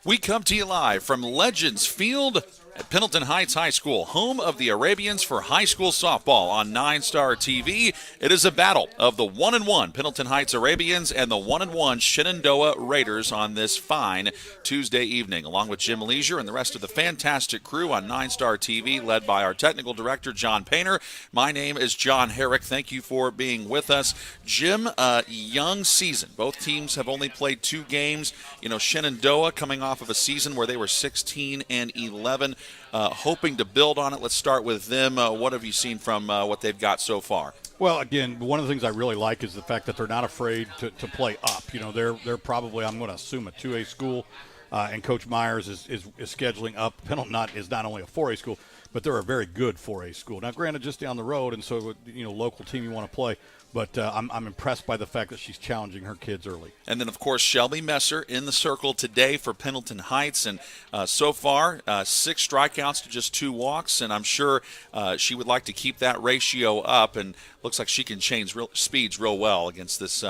We come to you live from Legends Field at Pendleton Heights High School, home of the Arabians for high school softball on 9-Star TV. It is a battle of the 1-1 Pendleton Heights Arabians and the 1-1 Shenandoah Raiders on this fine Tuesday evening, along with Jim Leisure and the rest of the fantastic crew on 9-Star TV, led by our technical director, John Painter. My name is John Herrick. Thank you for being with us. Jim, young season. Both teams have only played 2 games. You know, Shenandoah coming off of a season where they were 16-11. Hoping to build on it. Let's start with them. What have you seen from what they've got so far? Well, again, one of the things I really like is the fact that they're not afraid to play up. You know, they're probably, I'm going to assume, a 2A school, and Coach Myers is scheduling up. Pendleton is not only a 4A school, but they're a very good 4A school. Now, granted, just down the road, and so, you know, local team you want to play. But I'm impressed by the fact that she's challenging her kids early. And then, of course, Shelby Messer in the circle today for Pendleton Heights. And so far, 6 strikeouts to just 2 walks. And I'm sure she would like to keep that ratio up. And looks like she can change speeds real well against this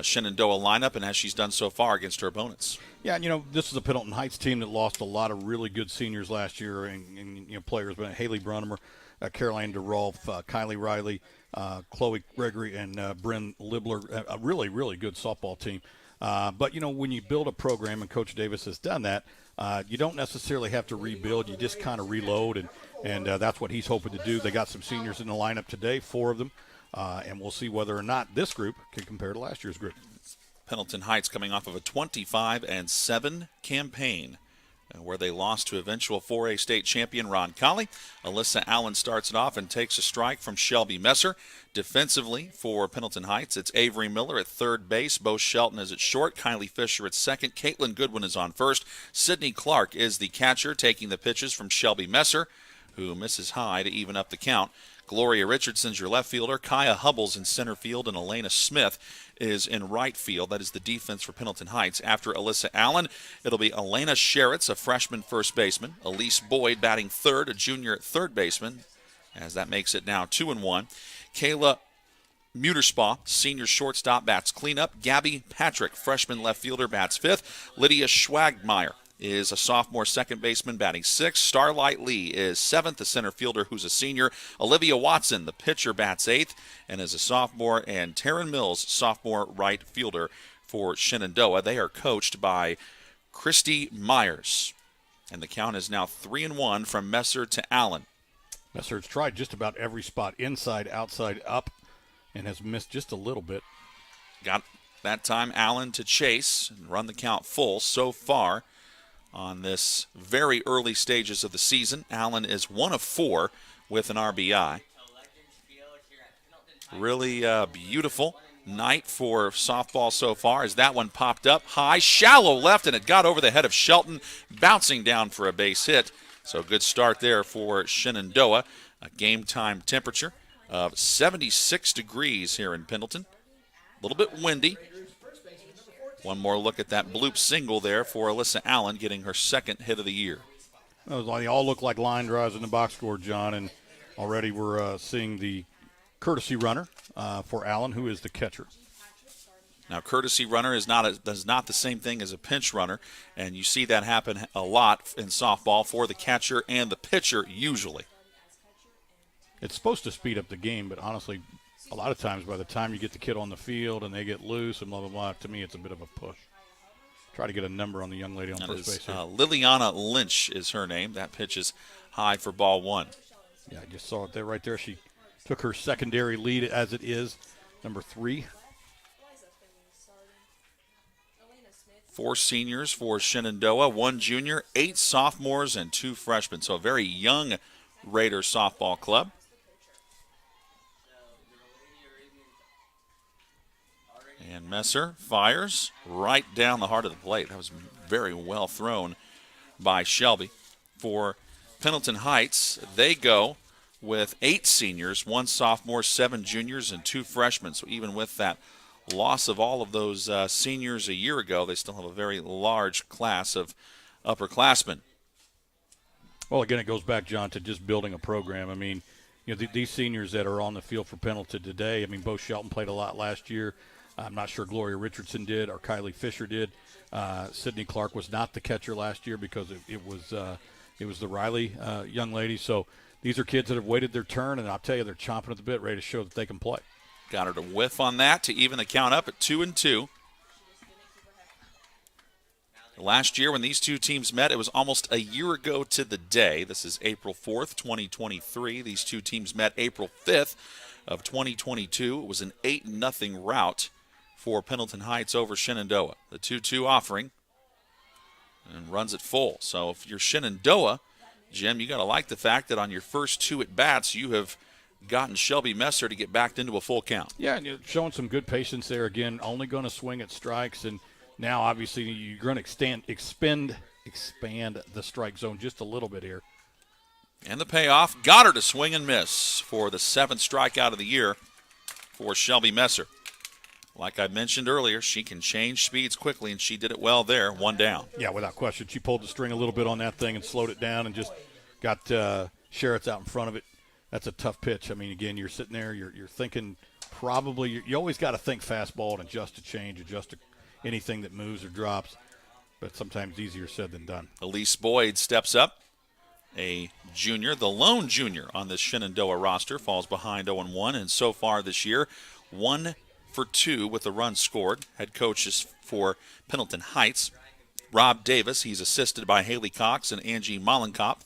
Shenandoah lineup, and as she's done so far against her opponents. Yeah, you know, this is a Pendleton Heights team that lost a lot of really good seniors last year, and you know, players, but Haley Brunnemer, Caroline DeRolf, Kylie Riley, Chloe Gregory, and Bryn Libler, a really, really good softball team. But, you know, when you build a program, and Coach Davis has done that, you don't necessarily have to rebuild. You just kind of reload, and that's what he's hoping to do. They got some seniors in the lineup today, 4 of them, and we'll see whether or not this group can compare to last year's group. Pendleton Heights coming off of a 25-7 campaign, where they lost to eventual 4A state champion Ron Colley. Alyssa Allen starts it off and takes a strike from Shelby Messer. Defensively for Pendleton Heights, it's Avery Miller at third base. Bo Shelton is at short. Kylie Fisher at second. Caitlin Goodwin is on first. Sydney Clark is the catcher, taking the pitches from Shelby Messer, who misses high to even up the count. Gloria Richardson's your left fielder. Kaya Hubbles in center field, and Elena Smith is in right field. That is the defense for Pendleton Heights. After Alyssa Allen, it'll be Elena Sheritz, a freshman first baseman. Elise Boyd batting third, a junior third baseman, as that makes it now 2-1. Kayla Muterspaw, senior shortstop, bats cleanup. Gabby Patrick, freshman left fielder, bats fifth. Lydia Schwagmeyer is a sophomore second baseman, batting sixth. Starlight Lee is seventh, the center fielder who's a senior. Olivia Watson, the pitcher, bats eighth and is a sophomore. And Taryn Mills, sophomore right fielder for Shenandoah. They are coached by Christy Myers. And the count is now 3-1 from Messer to Allen. Messer has tried just about every spot, inside, outside, up, and has missed just a little bit. Got that time Allen to chase and run the count full so far. On this very early stages of the season, Allen is 1 of 4 with an RBI. Really beautiful night for softball so far, as that one popped up high, shallow left, and it got over the head of Shelton, bouncing down for a base hit. So good start there for Shenandoah. A game time temperature of 76 degrees here in Pendleton. A little bit windy. One more look at that bloop single there for Alyssa Allen, getting her second hit of the year. They all look like line drives in the box score, John, and already we're seeing the courtesy runner for Allen, who is the catcher. Now, courtesy runner is not the same thing as a pinch runner, and you see that happen a lot in softball for the catcher and the pitcher usually. It's supposed to speed up the game, but honestly, a lot of times by the time you get the kid on the field and they get loose and blah, blah, blah, to me it's a bit of a push. Try to get a number on the young lady on first base here. Liliana Lynch is her name. That pitch is high for ball 1. Yeah, I just saw it there right there. She took her secondary lead as it is, number 3. 4 seniors for Shenandoah, 1 junior, 8 sophomores, and 2 freshmen. So a very young Raider softball club. And Messer fires right down the heart of the plate. That was very well thrown by Shelby. For Pendleton Heights, they go with 8 seniors, 1 sophomore, 7 juniors, and 2 freshmen. So even with that loss of all of those seniors a year ago, they still have a very large class of upperclassmen. Well, again, it goes back, John, to just building a program. I mean, you know, these seniors that are on the field for Pendleton today, I mean, Bo Shelton played a lot last year. I'm not sure Gloria Richardson did or Kylie Fisher did. Sydney Clark was not the catcher last year because it was the Riley young lady. So these are kids that have waited their turn, and I'll tell you, they're chomping at the bit, ready to show that they can play. Got her to whiff on that to even the count up at 2-2. Last year when these two teams met, it was almost a year ago to the day. This is April 4th, 2023. These two teams met April 5th of 2022. It was an 8-0 rout for Pendleton Heights over Shenandoah. The 2-2 offering and runs it full. So if you're Shenandoah, Jim, you got to like the fact that on your first two at-bats, you have gotten Shelby Messer to get back into a full count. Yeah, and you're showing some good patience there. Again, only going to swing at strikes, and now obviously you're going to expand the strike zone just a little bit here. And the payoff, got her to swing and miss for the 7th strikeout of the year for Shelby Messer. Like I mentioned earlier, she can change speeds quickly, and she did it well there, 1 down. Yeah, without question. She pulled the string a little bit on that thing and slowed it down and just got Sherritt's out in front of it. That's a tough pitch. I mean, again, you're sitting there, you're thinking probably, you always got to think fastball and adjust to change, adjust to anything that moves or drops, but sometimes easier said than done. Elise Boyd steps up, a junior, the lone junior on this Shenandoah roster, falls behind 0-1, and so far this year, 1 for 2 with the run scored. Head coaches for Pendleton Heights, Rob Davis. He's assisted by Haley Cox and Angie Mollenkopf.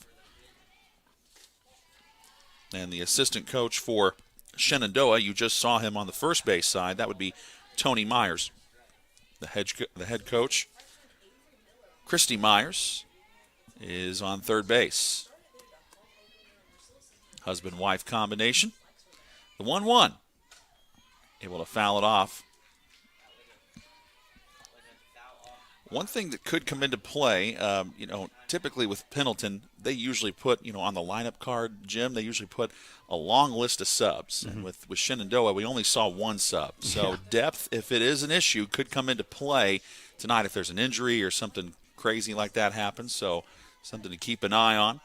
And the assistant coach for Shenandoah, you just saw him on the first base side. That would be Tony Myers. The head coach, Christy Myers, is on third base. Husband-wife combination. The 1-1. Able to foul it off. One thing that could come into play, typically with Pendleton, they usually put, on the lineup card, Jim, they usually put a long list of subs. Mm-hmm. And with Shenandoah, we only saw 1 sub. So depth, if it is an issue, could come into play tonight if there's an injury or something crazy like that happens. So something to keep an eye on.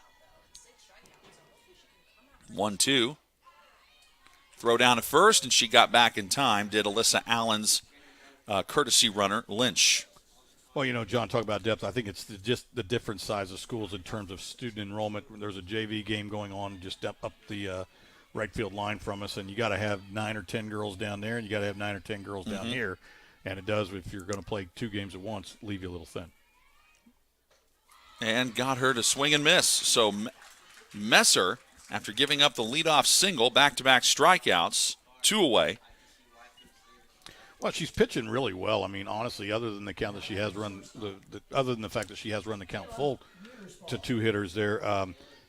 1-2. Throw down at first, and she got back in time, did Alyssa Allen's courtesy runner, Lynch. Well, John, talk about depth. I think it's just the different size of schools in terms of student enrollment. There's a JV game going on just up the right field line from us, and you got to have 9 or 10 girls down there, and you got to have 9 or 10 girls down here. And it does, if you're going to play 2 games at once, leave you a little thin. And got her to swing and miss. So Messer, after giving up the leadoff single, back-to-back strikeouts, 2 away. Well, she's pitching really well. I mean, honestly, other than the count that she has run, other than the fact that she has run the count full to 2 hitters there,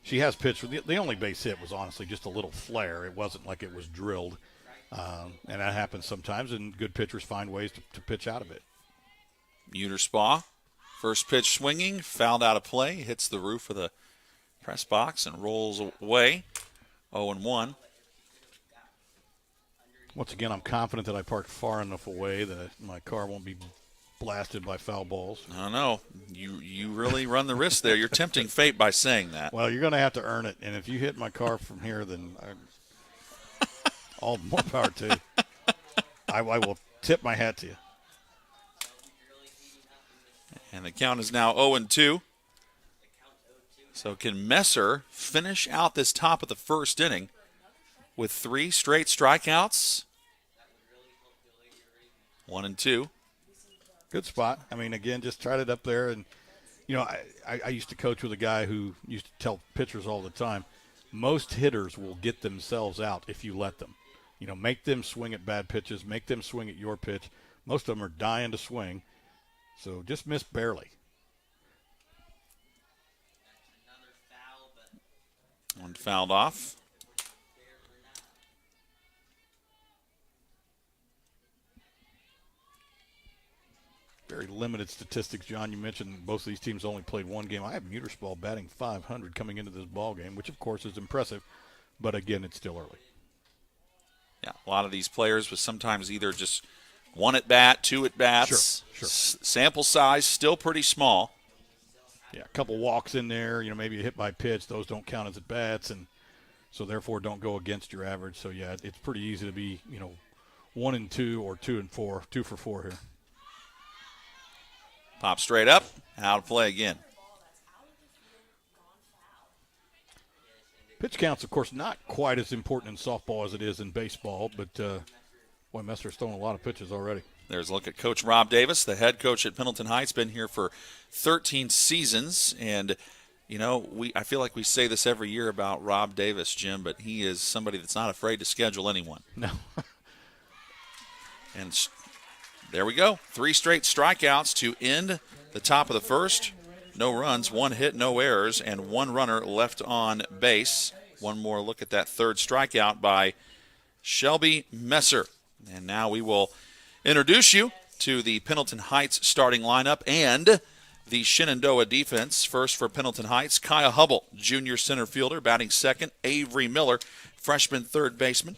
she has pitched. The only base hit was honestly just a little flare. It wasn't like it was drilled, and that happens sometimes. And good pitchers find ways to pitch out of it. Muter-Spa, first pitch swinging, fouled out of play, hits the roof of the press box and rolls away. 0-1. Once again, I'm confident that I parked far enough away that my car won't be blasted by foul balls. I don't know. You really run the risk there. You're tempting fate by saying that. Well, you're going to have to earn it. And if you hit my car from here, then all more power to you. I will tip my hat to you. And the count is now 0-2. So can Messer finish out this top of the first inning with 3 straight strikeouts? 1-2. Good spot. I mean, again, just tried it up there. And, I used to coach with a guy who used to tell pitchers all the time, most hitters will get themselves out if you let them. Make them swing at bad pitches, make them swing at your pitch. Most of them are dying to swing. So just miss barely. One fouled off. Very limited statistics, John. You mentioned both of these teams only played 1 game. I have Muter-Spa batting .500 coming into this ball game, which of course is impressive, but again, it's still early. Yeah, a lot of these players was sometimes either just 1 at bat, 2 at bats. Sure. Sample size still pretty small. Yeah, a couple walks in there. Maybe a hit by pitch. Those don't count as at bats, and so therefore don't go against your average. So yeah, it's pretty easy to be 1 and 2 or 2 and 4, 2 for 4 here. Pop straight up, out of play again. Pitch count's, of course, not quite as important in softball as it is in baseball, but boy, Messer's thrown a lot of pitches already. There's a look at Coach Rob Davis, the head coach at Pendleton Heights, been here for 13 seasons, and you know, I feel like we say this every year about Rob Davis, Jim, but he is somebody that's not afraid to schedule anyone. No. And there we go. 3 straight strikeouts to end the top of the first. No runs, 1 hit, no errors, and 1 runner left on base. One more look at that third strikeout by Shelby Messer. And now we will introduce you to the Pendleton Heights starting lineup and the Shenandoah defense. First for Pendleton Heights, Kaya Hubble, junior center fielder, batting second. Avery Miller, freshman third baseman.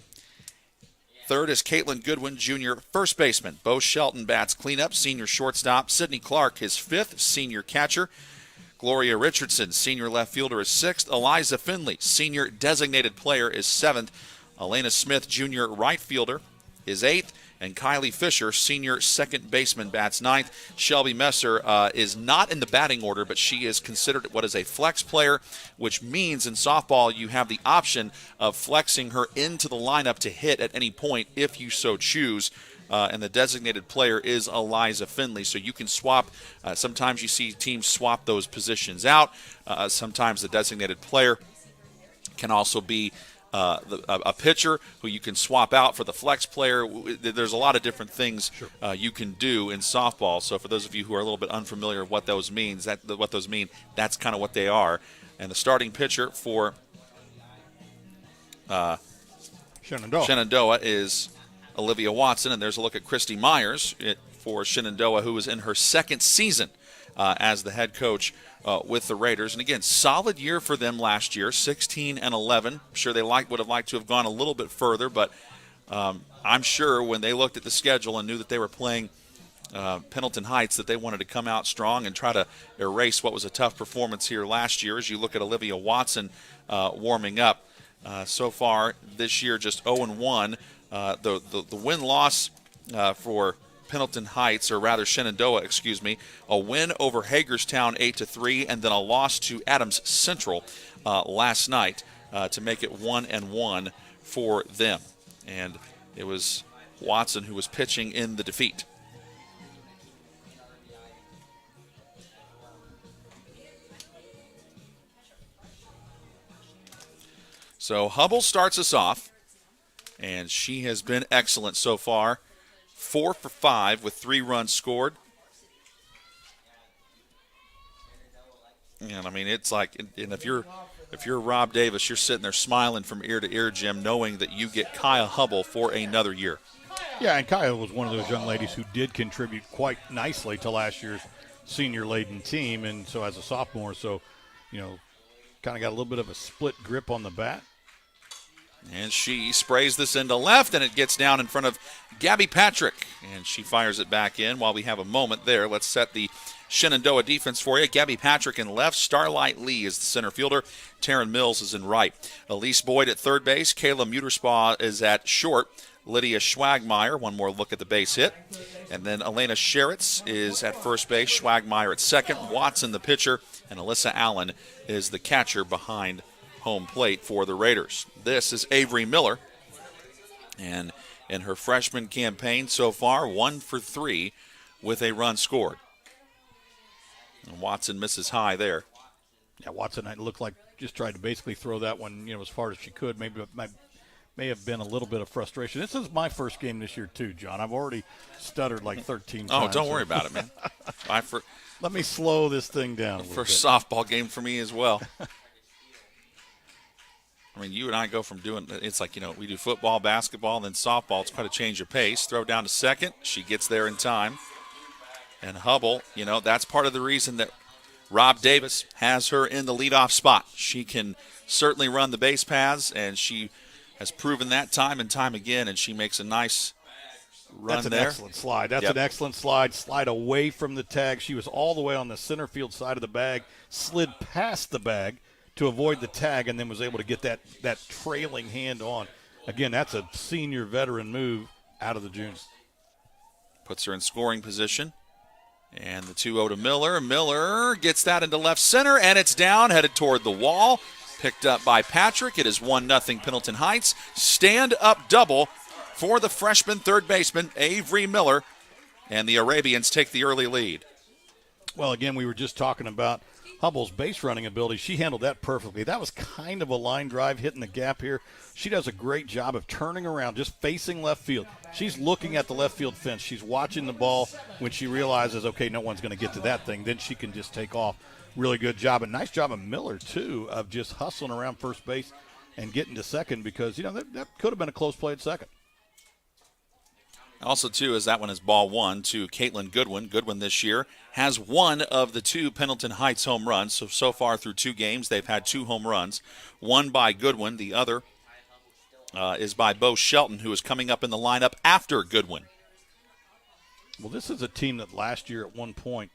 Third is Caitlin Goodwin, junior first baseman. Bo Shelton bats cleanup, senior shortstop. Sydney Clark, his fifth, senior catcher. Gloria Richardson, senior left fielder, is sixth. Eliza Finley, senior designated player, is seventh. Elena Smith, junior right fielder, is eighth. And Kylie Fisher, senior second baseman, bats ninth. Shelby Messer is not in the batting order, but she is considered what is a flex player, which means in softball you have the option of flexing her into the lineup to hit at any point if you so choose. And the designated player is Eliza Finley, so you can swap. Sometimes you see teams swap those positions out. Sometimes the designated player can also be a pitcher who you can swap out for the flex player. There's a lot of different things you can do in softball. So for those of you who are a little bit unfamiliar with what those mean, that's kind of what they are. And the starting pitcher for Shenandoah is Olivia Watson. And there's a look at Christy Myers for Shenandoah, who is in her second season as the head coach with the Raiders. And again, solid year for them last year, 16-11. I'm sure they would have liked to have gone a little bit further, but I'm sure when they looked at the schedule and knew that they were playing Pendleton Heights, that they wanted to come out strong and try to erase what was a tough performance here last year. As you look at Olivia Watson warming up, so far this year just 0-1. The win-loss for Pendleton Heights, or rather Shenandoah, a win over Hagerstown 8-3, and then a loss to Adams Central last night to make it 1-1 for them. And it was Watson who was pitching in the defeat. So Hubble starts us off, and she has been excellent so far. 4 for 5 with 3 runs scored. And I mean, it's like, and if you're Rob Davis, you're sitting there smiling from ear to ear, Jim, knowing that you get Kaya Hubble for another year. Yeah, and Kaya was one of those young ladies who did contribute quite nicely to last year's senior-laden team, and so as a sophomore, kind of got a little bit of a split grip on the bat. And she sprays this into left, and it gets down in front of Gabby Patrick. And she fires it back in. While we have a moment there, let's set the Shenandoah defense for you. Gabby Patrick in left. Starlight Lee is the center fielder. Taryn Mills is in right. Elise Boyd at third base. Kayla Muterspaw is at short. Lydia Schwagmeyer, one more look at the base hit. And then Elena Sheritz is at first base. Schwagmeyer at second. Watson the pitcher. And Alyssa Allen is the catcher behind home plate for the Raiders. This is Avery Miller, and in her freshman campaign so far, 1 for 3 with a run scored. And Watson misses high there. Yeah, Watson looked like just tried to basically throw that one, as far as she could. Maybe it may have been a little bit of frustration. This is my first game this year too, John. I've already stuttered like 13 times. Oh, don't worry about it, man. Let me slow this thing down. First softball game for me as well. I mean, you and I go from doing, it's like, we do football, basketball, and then softball. It's quite a change of pace. Throw down to second. She gets there in time. And Hubble, that's part of the reason that Rob Davis has her in the leadoff spot. She can certainly run the base paths, and she has proven that time and time again, and she makes a nice run there. That's an excellent slide. An excellent slide. Slide away from the tag. She was all the way on the center field side of the bag, slid past the bag to avoid the tag, and then was able to get that trailing hand on. Again, that's a senior veteran move out of the June. Puts her in scoring position. And the 2-0 to Miller. Miller gets that into left center, and it's down, headed toward the wall. Picked up by Patrick. It is 1-0 Pendleton Heights. Stand-up double for the freshman third baseman, Avery Miller. And the Arabians take the early lead. Well, again, we were just talking about Hubbell's base running ability. She handled that perfectly. That was kind of a line drive hitting the gap here. She does a great job of turning around, just facing left field. She's looking at the left field fence. She's watching the ball. When she realizes, okay, no one's going to get to that thing, then she can just take off. Really good job. And nice job of Miller, too, of just hustling around first base and getting to second because, that could have been a close play at second. Also, too, as that one is ball one to Caitlin Goodwin. Goodwin this year has one of the two Pendleton Heights home runs. So far through 2 games, they've had 2 home runs. One by Goodwin. The other is by Bo Shelton, who is coming up in the lineup after Goodwin. Well, this is a team that last year at one point,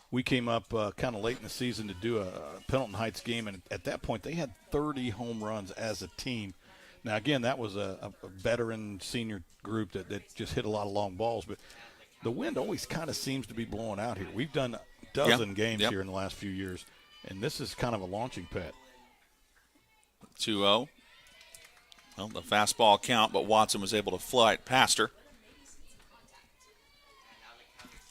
we came up kind of late in the season to do a Pendleton Heights game, and at that point they had 30 home runs as a team. Now, again, that was a veteran senior group that just hit a lot of long balls, but the wind always kind of seems to be blowing out here. We've done a dozen games here in the last few years, and this is kind of a launching pad. 2-0. Well, the fastball count, but Watson was able to fly it past her.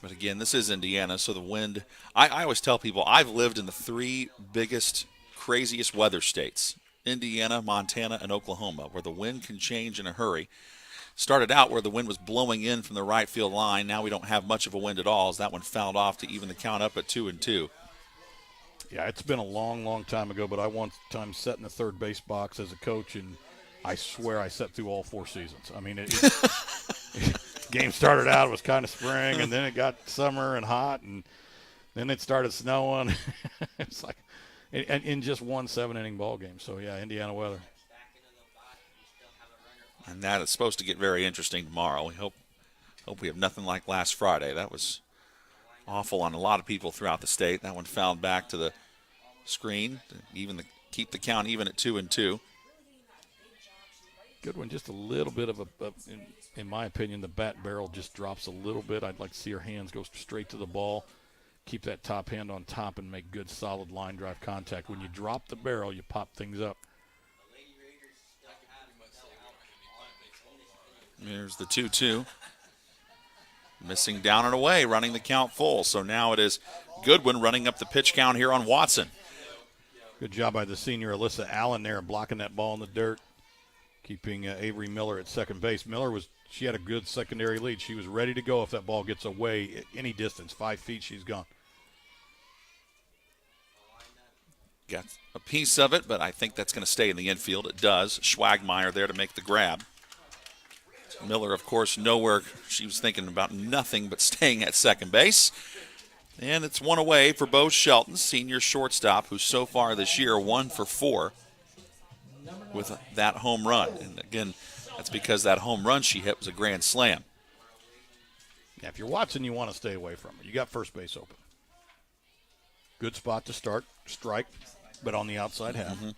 But again, this is Indiana, so the wind, I always tell people I've lived in the 3 biggest, craziest weather states, Indiana, Montana, and Oklahoma, where the wind can change in a hurry. Started out where the wind was blowing in from the right field line. Now we don't have much of a wind at all as that one fouled off to even the count up at 2-2. Yeah, it's been a long, long time ago, but I one time sat in the third base box as a coach, and I swear I sat through all 4 seasons. I mean, game started out, it was kind of spring, and then it got summer and hot, and then it started snowing. It's like in just one 7-inning ball game. So, yeah, Indiana weather. And that is supposed to get very interesting tomorrow. We hope we have nothing like last Friday. That was awful on a lot of people throughout the state. That one fouled back to the screen to keep the count even at 2-2. Good one. Just a little bit of in my opinion, the bat barrel just drops a little bit. I'd like to see her hands go straight to the ball, keep that top hand on top, and make good, solid line drive contact. When you drop the barrel, you pop things up. There's the 2-2. Missing down and away, running the count full. So now it is Goodwin running up the pitch count here on Watson. Good job by the senior Alyssa Allen there blocking that ball in the dirt, keeping Avery Miller at second base. She had a good secondary lead. She was ready to go if that ball gets away at any distance. 5 feet, she's gone. Got a piece of it, but I think that's going to stay in the infield. It does. Schwagmeyer there to make the grab. Miller, of course, nowhere. She was thinking about nothing but staying at second base. And it's one away for Bo Shelton, senior shortstop, who's so far this year 1 for 4 with that home run. And again, that's because that home run she hit was a grand slam. Yeah, if you're Watson, you want to stay away from her. You got first base open. Good spot to start, strike, but on the outside half. Mm-hmm.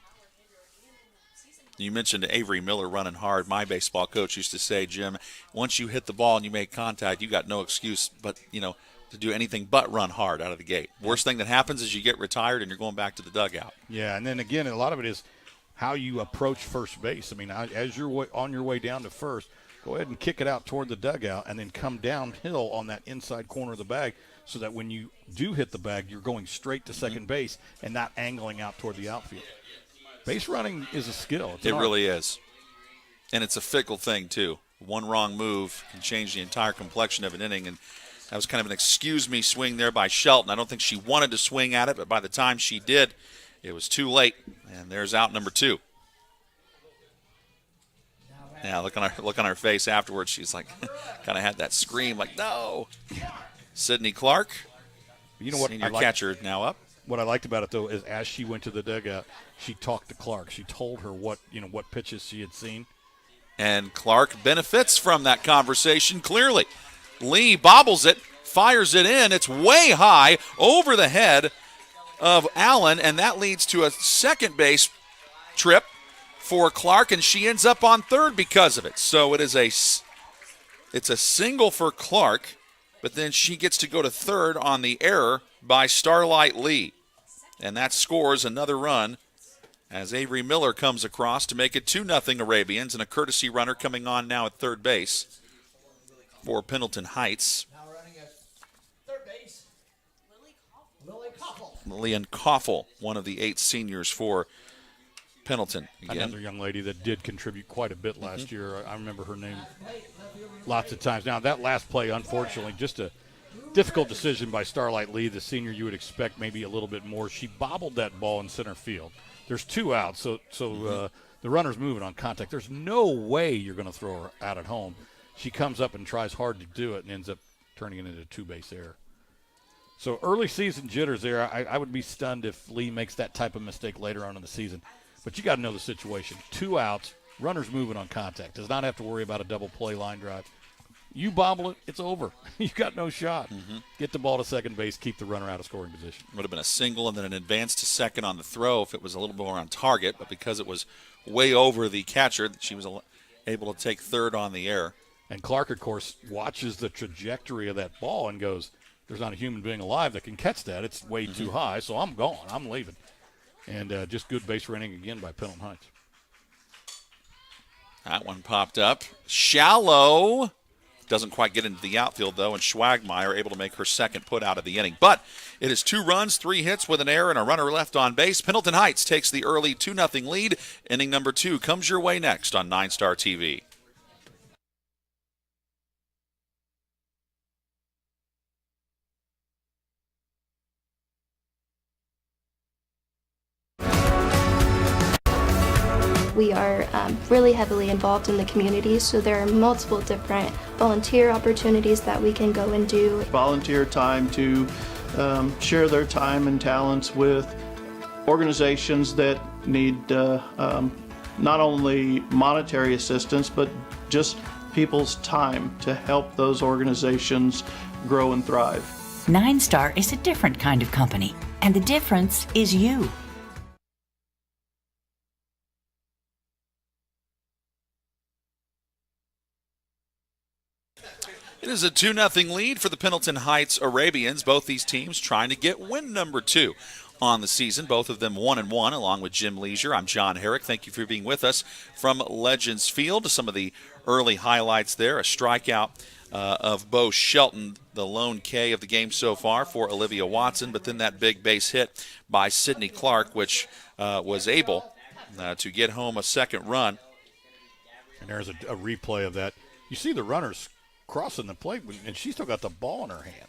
You mentioned Avery Miller running hard. My baseball coach used to say, Jim, once you hit the ball and you make contact, you got no excuse but, to do anything but run hard out of the gate. Worst thing that happens is you get retired and you're going back to the dugout. Yeah, and then again, a lot of it is how you approach first base. I mean, as you're on your way down to first, go ahead and kick it out toward the dugout and then come downhill on that inside corner of the bag so that when you do hit the bag, you're going straight to second base and not angling out toward the outfield. Base running is a skill. It really is. And it's a fickle thing, too. One wrong move can change the entire complexion of an inning, and that was kind of an excuse-me swing there by Shelton. I don't think she wanted to swing at it, but by the time she did, it was too late, and there's out number 2. Yeah, look on her face afterwards. She's like, kind of had that scream, like, no. Sydney Clark, senior catcher, now up. What I liked about it, though, is as she went to the dugout, she talked to Clark. She told her what pitches she had seen. And Clark benefits from that conversation clearly. Lee bobbles it, fires it in. It's way high over the head of Allen, and that leads to a second base trip for Clark, and she ends up on third because of it. So it is a It's a single for Clark, but then she gets to go to third on the error by Starlight Lee. And that scores another run as Avery Miller comes across to make it 2-0 Arabians, and a courtesy runner coming on now at third base for Pendleton Heights. Now running at third base, Lillian Koffel, one of the 8 seniors for Pendleton. Again. Another young lady that did contribute quite a bit last year. I remember her name lots of times. Now, that last play, unfortunately, just a difficult decision by Starlight Lee, the senior. You would expect maybe a little bit more. She bobbled that ball in center field. There's 2 outs, so the runner's moving on contact. There's no way you're going to throw her out at home. She comes up and tries hard to do it and ends up turning it into a 2-base error. So early season jitters there. I would be stunned if Lee makes that type of mistake later on in the season. But you got to know the situation. 2 outs, runner's moving on contact. Does not have to worry about a double play line drive. You bobble it, it's over. You got no shot. Get the ball to second base, keep the runner out of scoring position. Would have been a single and then an advance to second on the throw if it was a little more on target, but because it was way over the catcher, she was able to take third on the error. And Clark, of course, watches the trajectory of that ball and goes, there's not a human being alive that can catch that. It's way too high, so I'm going. I'm leaving. And just good base running again by Pendleton Heights. That one popped up. Shallow. Doesn't quite get into the outfield, though, and Schwagmeyer able to make her second put out of the inning. But it is 2 runs, 3 hits with an error, and a runner left on base. Pendleton Heights takes the early 2-0 lead. Inning number 2 comes your way next on 9 Star TV. We are really heavily involved in the community, so there are multiple different volunteer opportunities that we can go and do. Volunteer time to share their time and talents with organizations that need not only monetary assistance, but just people's time to help those organizations grow and thrive. 9 Star is a different kind of company, and the difference is you. It is a 2-0 lead for the Pendleton Heights Arabians. Both these teams trying to get win number 2 on the season. Both of them 1-1, along with Jim Leisure. I'm John Herrick. Thank you for being with us from Legends Field. Some of the early highlights there. A strikeout of Bo Shelton, the lone K of the game so far for Olivia Watson. But then that big base hit by Sydney Clark, which was able to get home a second run. And there's a replay of that. You see the runners crossing the plate, and she's still got the ball in her hand.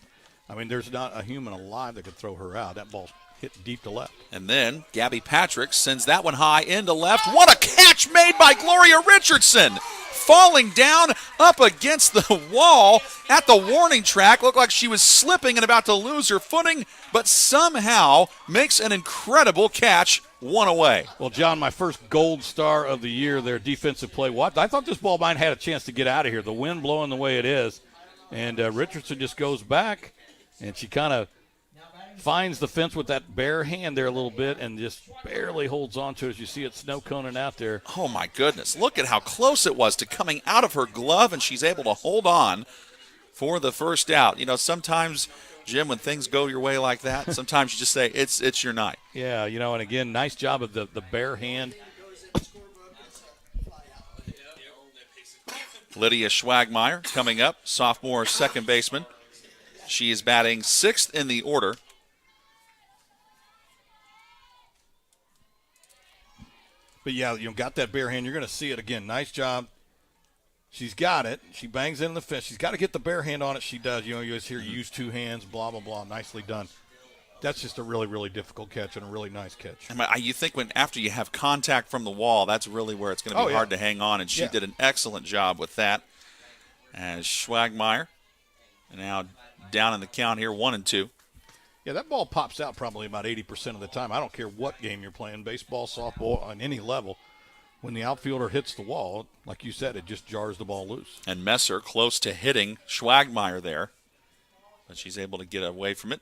I mean, there's not a human alive that could throw her out. That ball hit deep to left. And then Gabby Patrick sends that one high into left. What a catch made by Gloria Richardson! Falling down up against the wall at the warning track. Looked like she was slipping and about to lose her footing, but somehow makes an incredible catch, one away. Well, John, my first gold star of the year there, defensive play. What? I thought this ball might have had a chance to get out of here. The wind blowing the way it is. And Richardson just goes back, and she kind of finds the fence with that bare hand there a little bit and just barely holds on to it as you see it snow coning out there. Oh, my goodness. Look at how close it was to coming out of her glove, and she's able to hold on for the first out. You know, sometimes, Jim, when things go your way like that, sometimes you just say, it's your night. Yeah, you know, and again, nice job of the bare hand. Lydia Schwagmeyer coming up, sophomore second baseman. She is batting 6th in the order. But, yeah, you know, got that bare hand. You're going to see it again. Nice job. She's got it. She bangs in the fence. She's got to get the bare hand on it. She does. You know, you just hear use 2 hands, blah, blah, blah. Nicely done. That's just a really, really difficult catch and a really nice catch. You think after you have contact from the wall, that's really where it's going to be hard to hang on, and she did an excellent job with that. As Schwagmeyer now down in the count here, 1-2. Yeah, that ball pops out probably about 80% of the time. I don't care what game you're playing, baseball, softball, on any level. When the outfielder hits the wall, like you said, it just jars the ball loose. And Messer close to hitting Schwagmeyer there, but she's able to get away from it.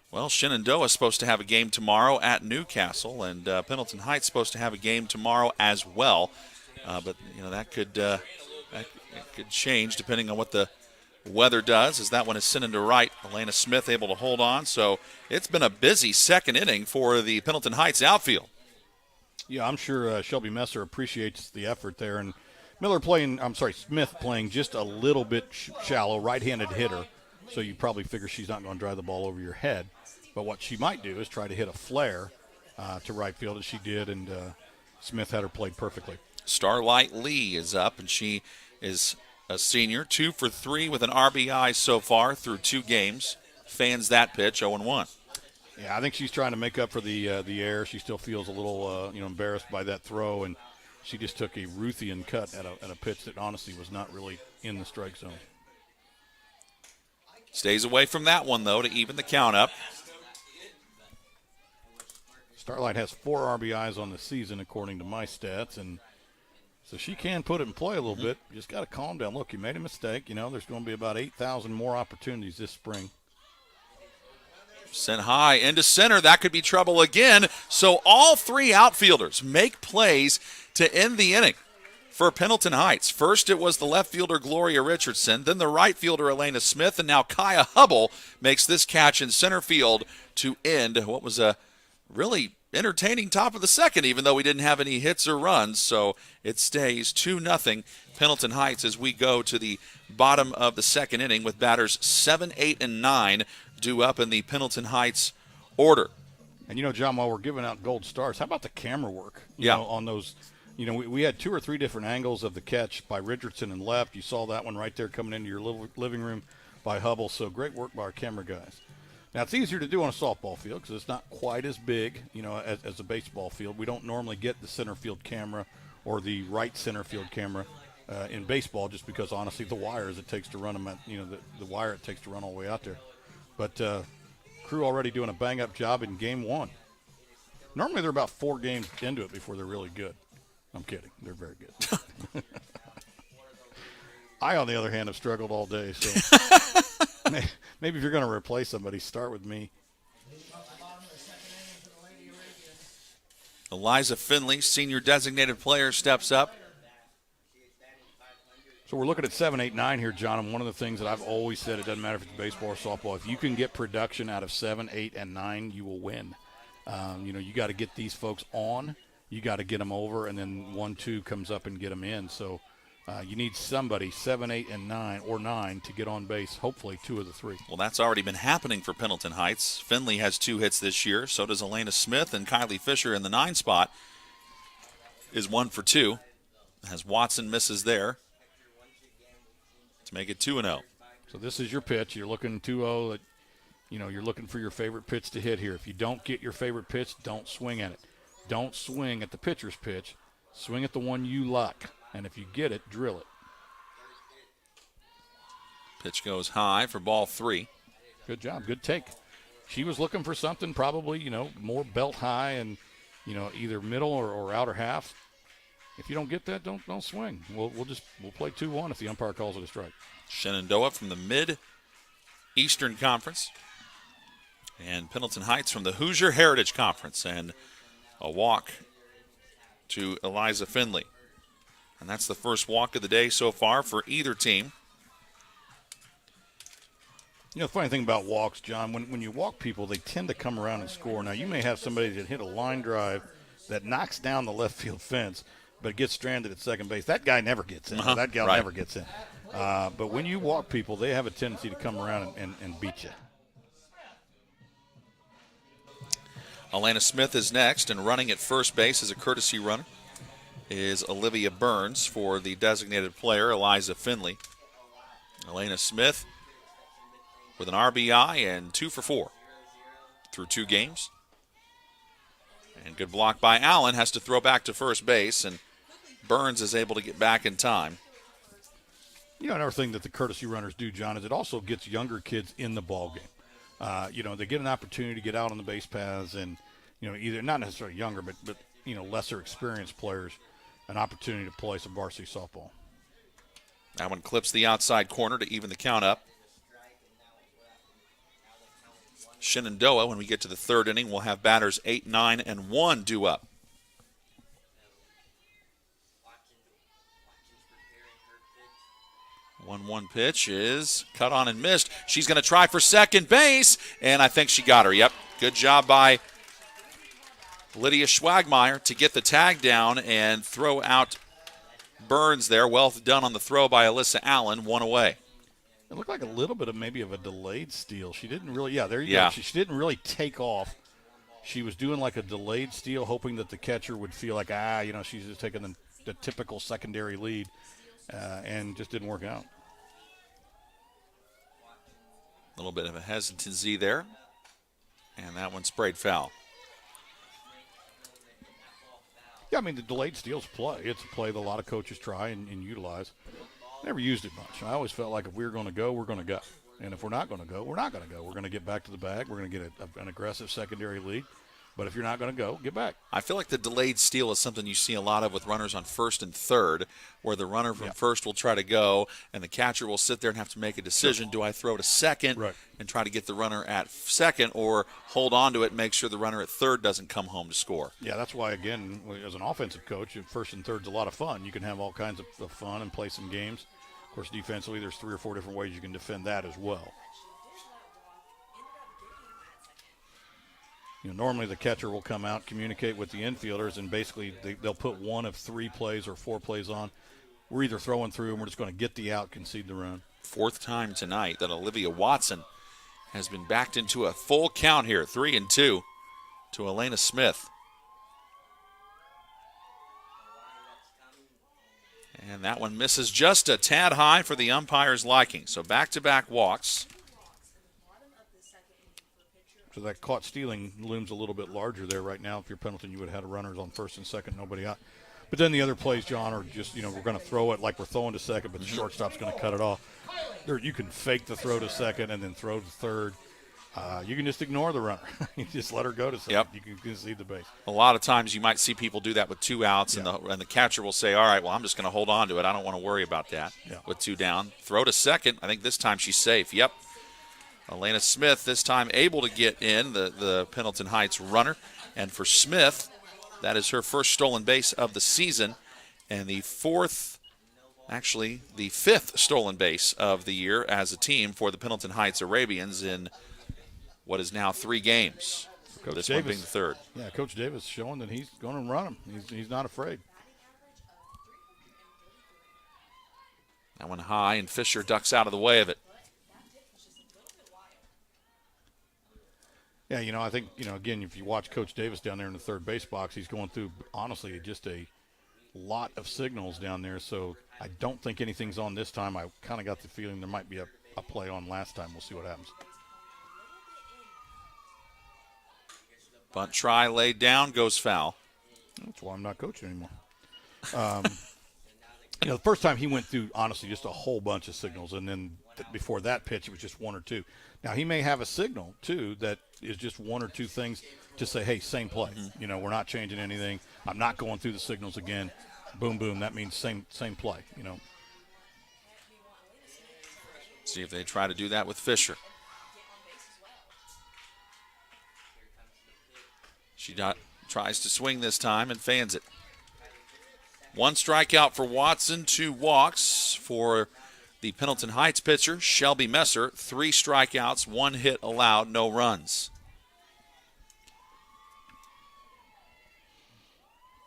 Well, Shenandoah is supposed to have a game tomorrow at Newcastle, and Pendleton Heights is supposed to have a game tomorrow as well. But that could change depending on what the weather does, as that one is sent into right. Elena Smith able to hold on. So it's been a busy second inning for the Pendleton Heights outfield. Yeah, I'm sure Shelby Messer appreciates the effort there. And Smith playing just a little bit shallow, right-handed hitter. So you probably figure she's not going to drive the ball over your head. But what she might do is try to hit a flare to right field, as she did, and Smith had her played perfectly. Starlight Lee is up, and she is a senior, 2 for 3 with an RBI so far through 2 games. Fans that pitch, 0-1. Yeah, I think she's trying to make up for the error. She still feels a little embarrassed by that throw, and she just took a Ruthian cut at a pitch that honestly was not really in the strike zone. Stays away from that one, though, to even the count up. Starlight has 4 RBIs on the season, according to my stats, and so she can put it in play a little bit. You just got to calm down. Look, you made a mistake. There's going to be about 8,000 more opportunities this spring. Sent high into center. That could be trouble again. So all 3 outfielders make plays to end the inning for Pendleton Heights. First, it was the left fielder Gloria Richardson, then the right fielder Elena Smith, and now Kaya Hubble makes this catch in center field to end what was a really entertaining top of the second, even though we didn't have any hits or runs. So it stays 2-0 Pendleton Heights as we go to the bottom of the second inning with batters 7, 8, and 9 due up in the Pendleton Heights order. And, John, while we're giving out gold stars, how about the camera work? On those, we had 2 or 3 different angles of the catch by Richardson and left. You saw that one right there coming into your living room by Hubble. So great work by our camera guys. Now, it's easier to do on a softball field because it's not quite as big, as a baseball field. We don't normally get the center field camera or the right center field camera in baseball, just because, honestly, the wires it takes to run them, the wire it takes to run all the way out there. But crew already doing a bang-up job in game 1. Normally they're about 4 games into it before they're really good. I'm kidding. They're very good. I, on the other hand, have struggled all day, so maybe if you're going to replace somebody, start with me. Eliza Finley, senior designated player, steps up. So we're looking at 7, 8, 9 here, John, and one of the things that I've always said, it doesn't matter if it's baseball or softball, if you can get production out of 7, 8, and 9, you will win. You got to get these folks on, you got to get them over, and then 1, 2 comes up and get them in. So you need somebody, 7, 8, and 9, or 9, to get on base, hopefully 2 of the 3. Well, that's already been happening for Pendleton Heights. Finley has 2 hits this year. So does Elena Smith, and Kylie Fisher in the 9 spot is 1 for 2. As Watson misses there to make it 2-0. So this is your pitch. You're looking 2-0. You're looking for your favorite pitch to hit here. If you don't get your favorite pitch, don't swing at it. Don't swing at the pitcher's pitch. Swing at the one you like. And if you get it, drill it. Pitch goes high for ball 3. Good job. Good take. She was looking for something probably, more belt high and, either middle or outer half. If you don't get that, don't swing. We'll play 2-1 if the umpire calls it a strike. Shenandoah from the Mid-Eastern Conference. And Pendleton Heights from the Hoosier Heritage Conference. And a walk to Eliza Finley. And that's the first walk of the day so far for either team. The funny thing about walks, John, when you walk people, they tend to come around and score. Now, you may have somebody that hit a line drive that knocks down the left field fence, but gets stranded at second base. That guy never gets in. That gal never gets in. But when you walk people, they have a tendency to come around and beat you. Elena Smith is next, and running at first base as a courtesy runner is Olivia Burns for the designated player, Eliza Finley. Elena Smith with an RBI and 2 for 4 through 2 games. And good block by Allen, has to throw back to first base, and Burns is able to get back in time. Another thing that the courtesy runners do, John, is it also gets younger kids in the ball game. They get an opportunity to get out on the base paths and, either not necessarily younger, but lesser experienced players, an opportunity to play some varsity softball. That one clips the outside corner to even the count up. Shenandoah, when we get to the third inning, will have batters 8, 9, and 1 due up. 1-1 pitch is cut on and missed. She's going to try for second base, and I think she got her. Yep, good job by Lydia Schwagmeyer to get the tag down and throw out Burns there. Well done on the throw by Alyssa Allen, 1 away. It looked like a little bit of maybe of a delayed steal. She didn't really, there you Yeah. go. She didn't really take off. She was doing like a delayed steal, hoping that the catcher would feel like, she's just taking the typical secondary lead, and just didn't work out. A little bit of a hesitancy there, and that one sprayed foul. Yeah, I mean, the delayed steal's play. It's a play that a lot of coaches try and utilize. Never used it much. I always felt like if we were going to go, we're going to go. And if we're not going to go, we're not going to go. We're going to get back to the bag. We're going to get an aggressive secondary lead. But if you're not going to go, get back. I feel like the delayed steal is something you see a lot of with runners on first and third, where the runner from first will try to go, and the catcher will sit there and have to make a decision. Do I throw to second and try to get the runner at second, or hold on to it and make sure the runner at third doesn't come home to score? Yeah, that's why, again, as an offensive coach, first and third's a lot of fun. You can have all kinds of fun and play some games. Of course, defensively, there's 3 or 4 different ways you can defend that as well. Normally the catcher will come out, communicate with the infielders, and basically they'll put 1 of 3 plays or 4 plays on. We're either throwing through and we're just going to get the out, concede the run. 4th time tonight that Olivia Watson has been backed into a full count here, 3-2 to Elena Smith. And that one misses just a tad high for the umpire's liking. So back-to-back walks. So that caught stealing looms a little bit larger there right now. If you're Pendleton, you would have had runners on first and second, nobody out. But then the other plays, John, are just, we're going to throw it like we're throwing to second, but the shortstop's going to cut it off. You can fake the throw to second and then throw to third. You can just ignore the runner. You just let her go to second. Yep. You can concede the base. A lot of times you might see people do that with 2 outs, and the catcher will say, all right, well, I'm just going to hold on to it. I don't want to worry about that with 2 down. Throw to second. I think this time she's safe. Yep. Elena Smith this time able to get in, the Pendleton Heights runner. And for Smith, that is her first stolen base of the season, and the 5th stolen base of the year as a team for the Pendleton Heights Arabians in what is now 3 games. Coach this Davis, one being the 3rd. Yeah, Coach Davis showing that he's going to run them. He's not afraid. That one high, and Fisher ducks out of the way of it. Yeah, I think, again, if you watch Coach Davis down there in the third base box, he's going through, honestly, just a lot of signals down there. So I don't think anything's on this time. I kind of got the feeling there might be a play on last time. We'll see what happens. Bunt try laid down, goes foul. That's why I'm not coaching anymore. The first time he went through, honestly, just a whole bunch of signals, and then before that pitch, it was just 1 or 2. Now, he may have a signal, too, that is just 1 or 2 things to say, hey, same play. We're not changing anything. I'm not going through the signals again. Boom, boom. That means same play, See if they try to do that with Fisher. She tries to swing this time and fans it. 1 strikeout for Watson, 2 walks for the Pendleton Heights pitcher, Shelby Messer. 3 strikeouts, 1 hit allowed, no runs.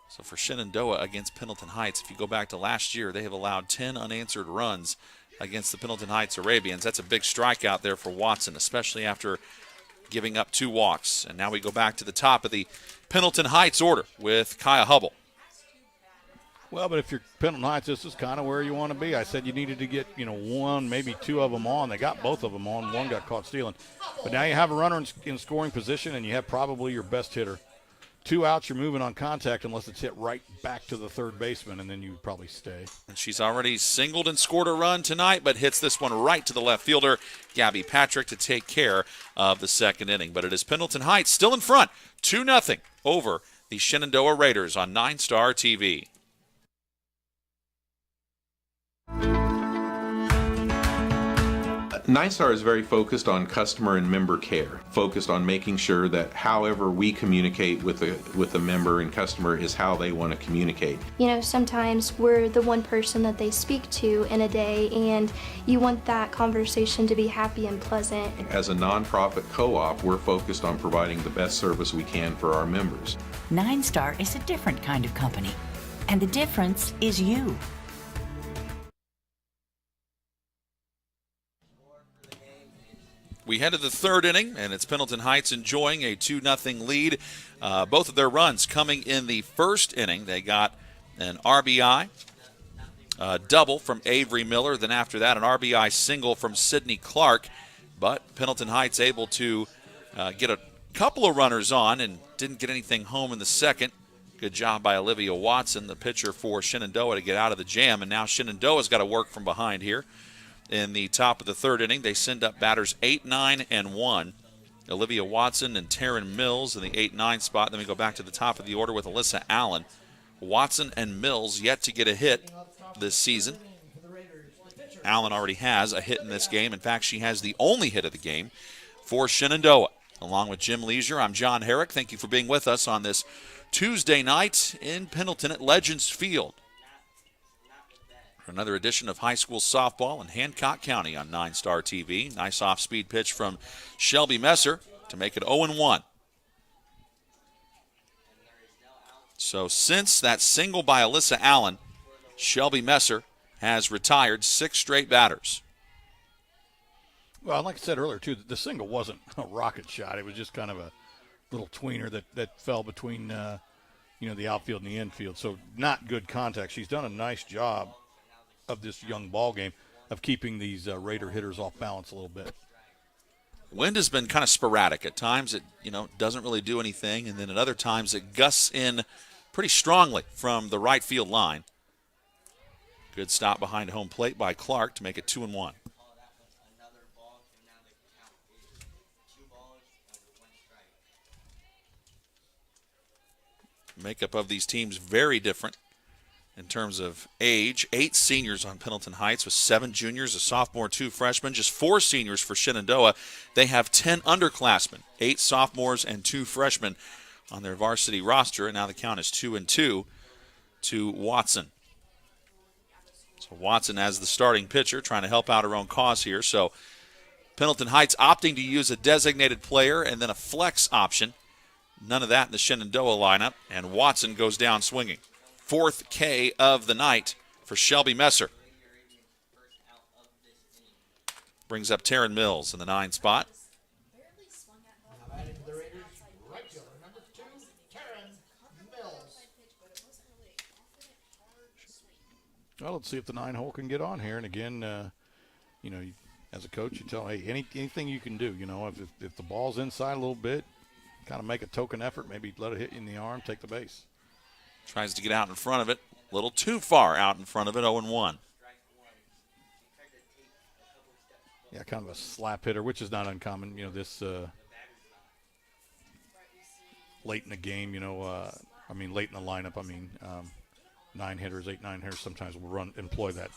So for Shenandoah against Pendleton Heights, if you go back to last year, they have allowed 10 unanswered runs against the Pendleton Heights Arabians. That's a big strikeout there for Watson, especially after giving up 2 walks. And now we go back to the top of the Pendleton Heights order with Kaya Hubble. Well, but if you're Pendleton Heights, this is kind of where you want to be. I said you needed to get, 1, maybe 2 of them on. They got both of them on. 1 got caught stealing. But now you have a runner in scoring position, and you have probably your best hitter. 2 outs, you're moving on contact unless it's hit right back to the third baseman, and then you probably stay. And she's already singled and scored a run tonight, but hits this one right to the left fielder, Gabby Patrick, to take care of the 2nd inning. But it is Pendleton Heights still in front, 2-0 over the Shenandoah Raiders on 9 Star TV. Nine Star is very focused on customer and member care, focused on making sure that however we communicate with the member and customer is how they want to communicate. You know, sometimes we're the one person that they speak to in a day, and you want that conversation to be happy and pleasant. As a nonprofit co-op, we're focused on providing the best service we can for our members. 9 Star is a different kind of company, and the difference is you. We head to the third inning, and it's Pendleton Heights enjoying a 2-0 lead. Both of their runs coming in the first inning. They got an RBI double from Avery Miller. Then after that, an RBI single from Sidney Clark. But Pendleton Heights able to get a couple of runners on and didn't get anything home in the second. Good job by Olivia Watson, the pitcher for Shenandoah, to get out of the jam. And now Shenandoah's got to work from behind here. In the top of the third inning, they send up batters 8, 9, and 1. Olivia Watson and Taryn Mills in the 8-9 spot. Then we go back to the top of the order with Alyssa Allen. Watson and Mills yet to get a hit this season. Allen already has a hit in this game. In fact, she has the only hit of the game for Shenandoah. Along with Jim Leisure, I'm John Herrick. Thank you for being with us on this Tuesday night in Pendleton at Legends Field. Another edition of high school softball in Hancock County on 9 Star TV. Nice off-speed pitch from Shelby Messer to make it 0-1. So since that single by Alyssa Allen, Shelby Messer has retired 6 straight batters. Well, like I said earlier, too, the single wasn't a rocket shot. It was just kind of a little tweener that fell between the outfield and the infield. So not good contact. She's done a nice job of this young ball game of keeping these Raider hitters off balance a little bit. Wind has been kind of sporadic. At times it doesn't really do anything, and then at other times it gusts in pretty strongly from the right field line. Good stop behind home plate by Clark to make it 2-1. Makeup of these teams very different in terms of age. 8 seniors on Pendleton Heights with 7 juniors, a sophomore, 2 freshmen, just 4 seniors for Shenandoah. They have 10 underclassmen, 8 sophomores and 2 freshmen on their varsity roster, and now the count is 2-2 to Watson. So Watson as the starting pitcher, trying to help out her own cause here. So Pendleton Heights opting to use a designated player and then a flex option. None of that in the Shenandoah lineup, and Watson goes down swinging. 4th K of the night for Shelby Messer. Brings up Taryn Mills in the 9 spot. Well, let's see if the 9 hole can get on here. And again, as a coach, you tell them, hey, anything you can do. If the ball's inside a little bit, kind of make a token effort, maybe let it hit you in the arm, take the base. Tries to get out in front of it. A little too far out in front of it, 0-1. Yeah, kind of a slap hitter, which is not uncommon. This late in the game, late in the lineup, 9 hitters, 8, 9 hitters sometimes will employ that.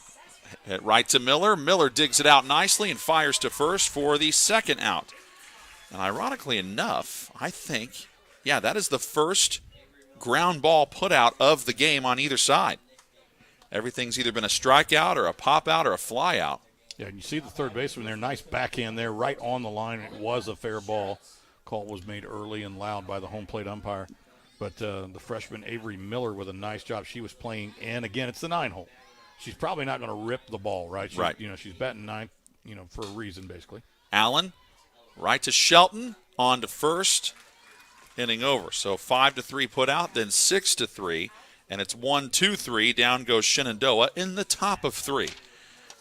Hit right to Miller. Miller digs it out nicely and fires to first for the second out. And ironically enough, I think, that is the first ground ball put out of the game on either side. Everything's either been a strikeout or a pop out or a fly out. Yeah, and you see the third baseman there, nice backhand there, right on the line. It was a fair ball. Call was made early and loud by the home plate umpire. But the freshman Avery Miller with a nice job. She was playing, and again, it's the 9 hole. She's probably not going to rip the ball, right? Right. She's batting 9, for a reason, basically. Allen, right to Shelton, on to first. Inning over. So 5-3 put out, then 6-3, and it's 1-2-3. Down goes Shenandoah in the top of 3.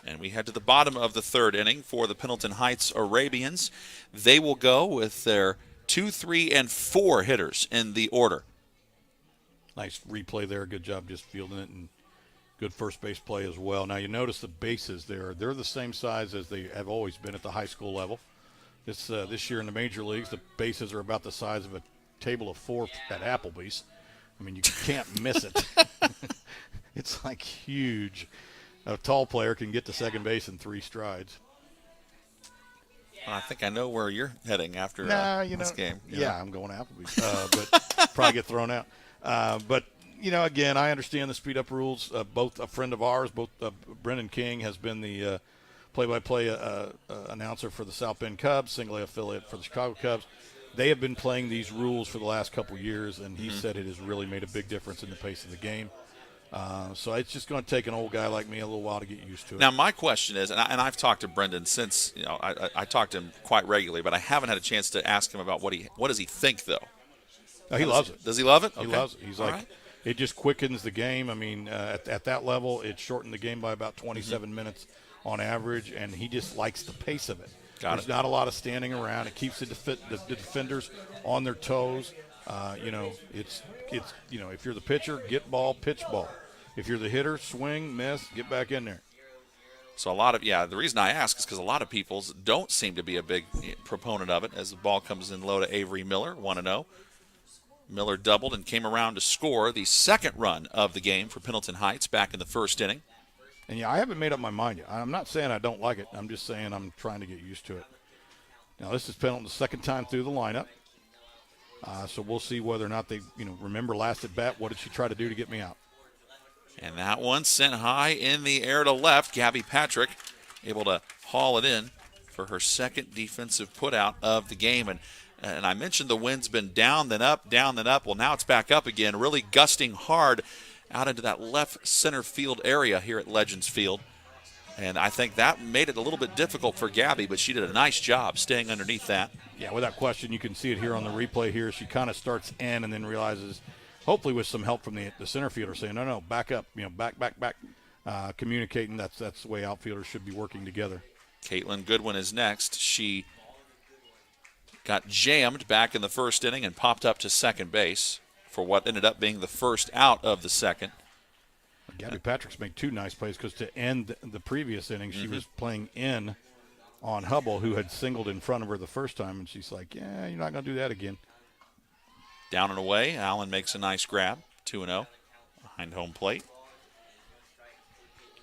And we head to the bottom of the third inning for the Pendleton Heights Arabians. They will go with their 2, 3, and 4 hitters in the order. Nice replay there. Good job just fielding it, and good first base play as well. Now you notice the bases there. They're the same size as they have always been at the high school level. This year in the major leagues, the bases are about the size of a table of 4 at Applebee's. You can't miss it. It's like huge. A tall player can get to second base in 3 strides. I think I know where you're heading after this game. Yeah, I'm going to Applebee's, but probably get thrown out. But again, I understand the speed up rules. Both a friend of ours, Brendan King, has been the play-by-play announcer for the South Bend Cubs, single A affiliate for the Chicago Cubs. They have been playing these rules for the last couple years, and he said it has really made a big difference in the pace of the game. So it's just going to take an old guy like me a little while to get used to it. Now, my question is, and I've talked to Brendan since, I talk to him quite regularly, but I haven't had a chance to ask him about what does he think, though? He loves it. Does he love it? He loves it. He's like, it just quickens the game. I mean, at that level, it shortened the game by about 27 minutes on average, and he just likes the pace of it. There's not a lot of standing around. It keeps the defenders on their toes. It's if you're the pitcher, get ball, pitch ball. If you're the hitter, swing, miss, get back in there. So the reason I ask is because a lot of people don't seem to be a big proponent of it as the ball comes in low to Avery Miller, 1-0. Miller doubled and came around to score the second run of the game for Pendleton Heights back in the first inning. And, I haven't made up my mind yet. I'm not saying I don't like it. I'm just saying I'm trying to get used to it. Now, this is Pendleton's second time through the lineup. So we'll see whether or not they, remember last at bat, what did she try to do to get me out? And that one sent high in the air to left. Gabby Patrick able to haul it in for her second defensive putout of the game. And I mentioned the wind's been down, then up, down, then up. Well, now it's back up again, really gusting hard out into that left center field area here at Legends Field. And I think that made it a little bit difficult for Gabby, but she did a nice job staying underneath that. Yeah, without question, you can see it here on the replay here. She kind of starts in and then realizes, hopefully with some help from the center fielder saying, no, back up, back, communicating. That's the way outfielders should be working together. Caitlin Goodwin is next. She got jammed back in the first inning and popped up to second base for what ended up being the first out of the second. Gabby Patrick's made two nice plays because to end the previous inning, she was playing in on Hubble, who had singled in front of her the first time, and she's like, yeah, you're not going to do that again. Down and away, Allen makes a nice grab, 2-0 behind home plate.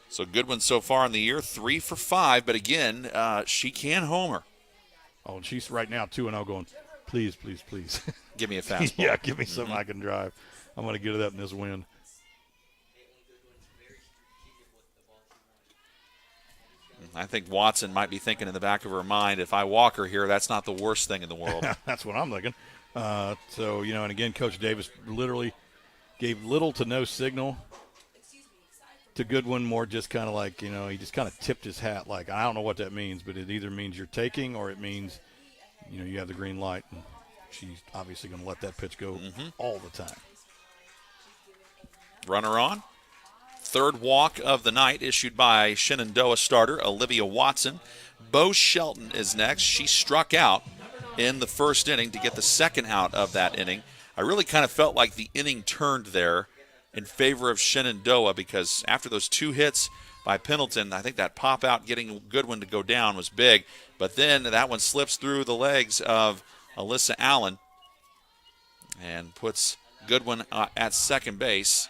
So Goodwin so far in the year, 3 for 5, but again, she can homer. Oh, and she's right now 2-0 going, please, please, please. Give me a fastball. Yeah, give me something I can drive. I'm going to get it up in this wind. I think Watson might be thinking in the back of her mind, if I walk her here, that's not the worst thing in the world. That's what I'm thinking. And again, Coach Davis literally gave little to no signal to Goodwin, more just kind of like, he just kind of tipped his hat. Like, I don't know what that means, but it either means you're taking or it means, you have the green light. And she's obviously going to let that pitch go all the time. Runner on. Third walk of the night issued by Shenandoah starter Olivia Watson. Bo Shelton is next. She struck out in the first inning to get the second out of that inning. I really kind of felt like the inning turned there in favor of Shenandoah because after those two hits by Pendleton, I think that pop out getting Goodwin to go down was big. But then that one slips through the legs of Alyssa Allen and puts Goodwin at second base.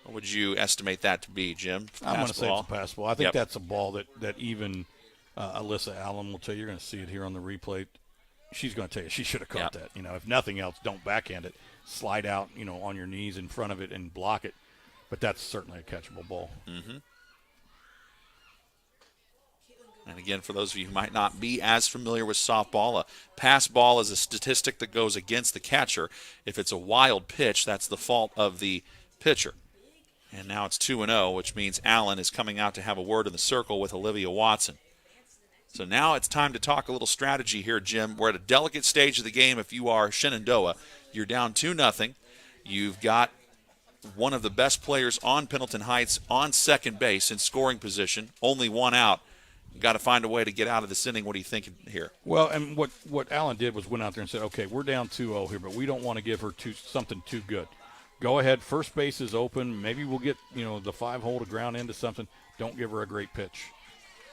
What would you estimate that to be, Jim? I'm going to say it's a pass ball. I think that's a ball that even Alyssa Allen will tell you. You're going to see it here on the replay. She's going to tell you she should have caught that. If nothing else, don't backhand it. Slide out, on your knees in front of it and block it. But that's certainly a catchable ball. And again, for those of you who might not be as familiar with softball, a pass ball is a statistic that goes against the catcher. If it's a wild pitch, that's the fault of the pitcher. And now it's 2-0, which means Allen is coming out to have a word in the circle with Olivia Watson. So now it's time to talk a little strategy here, Jim. We're at a delicate stage of the game. If you are Shenandoah, you're down 2-0. You've got one of the best players on Pendleton Heights on second base in scoring position, only one out. You've got to find a way to get out of this inning. What are you thinking here? Well, and what Allen did was went out there and said, okay, we're down 2-0 here, but we don't want to give her something too good. Go ahead. First base is open. Maybe we'll get, the 5-hole to ground into something. Don't give her a great pitch.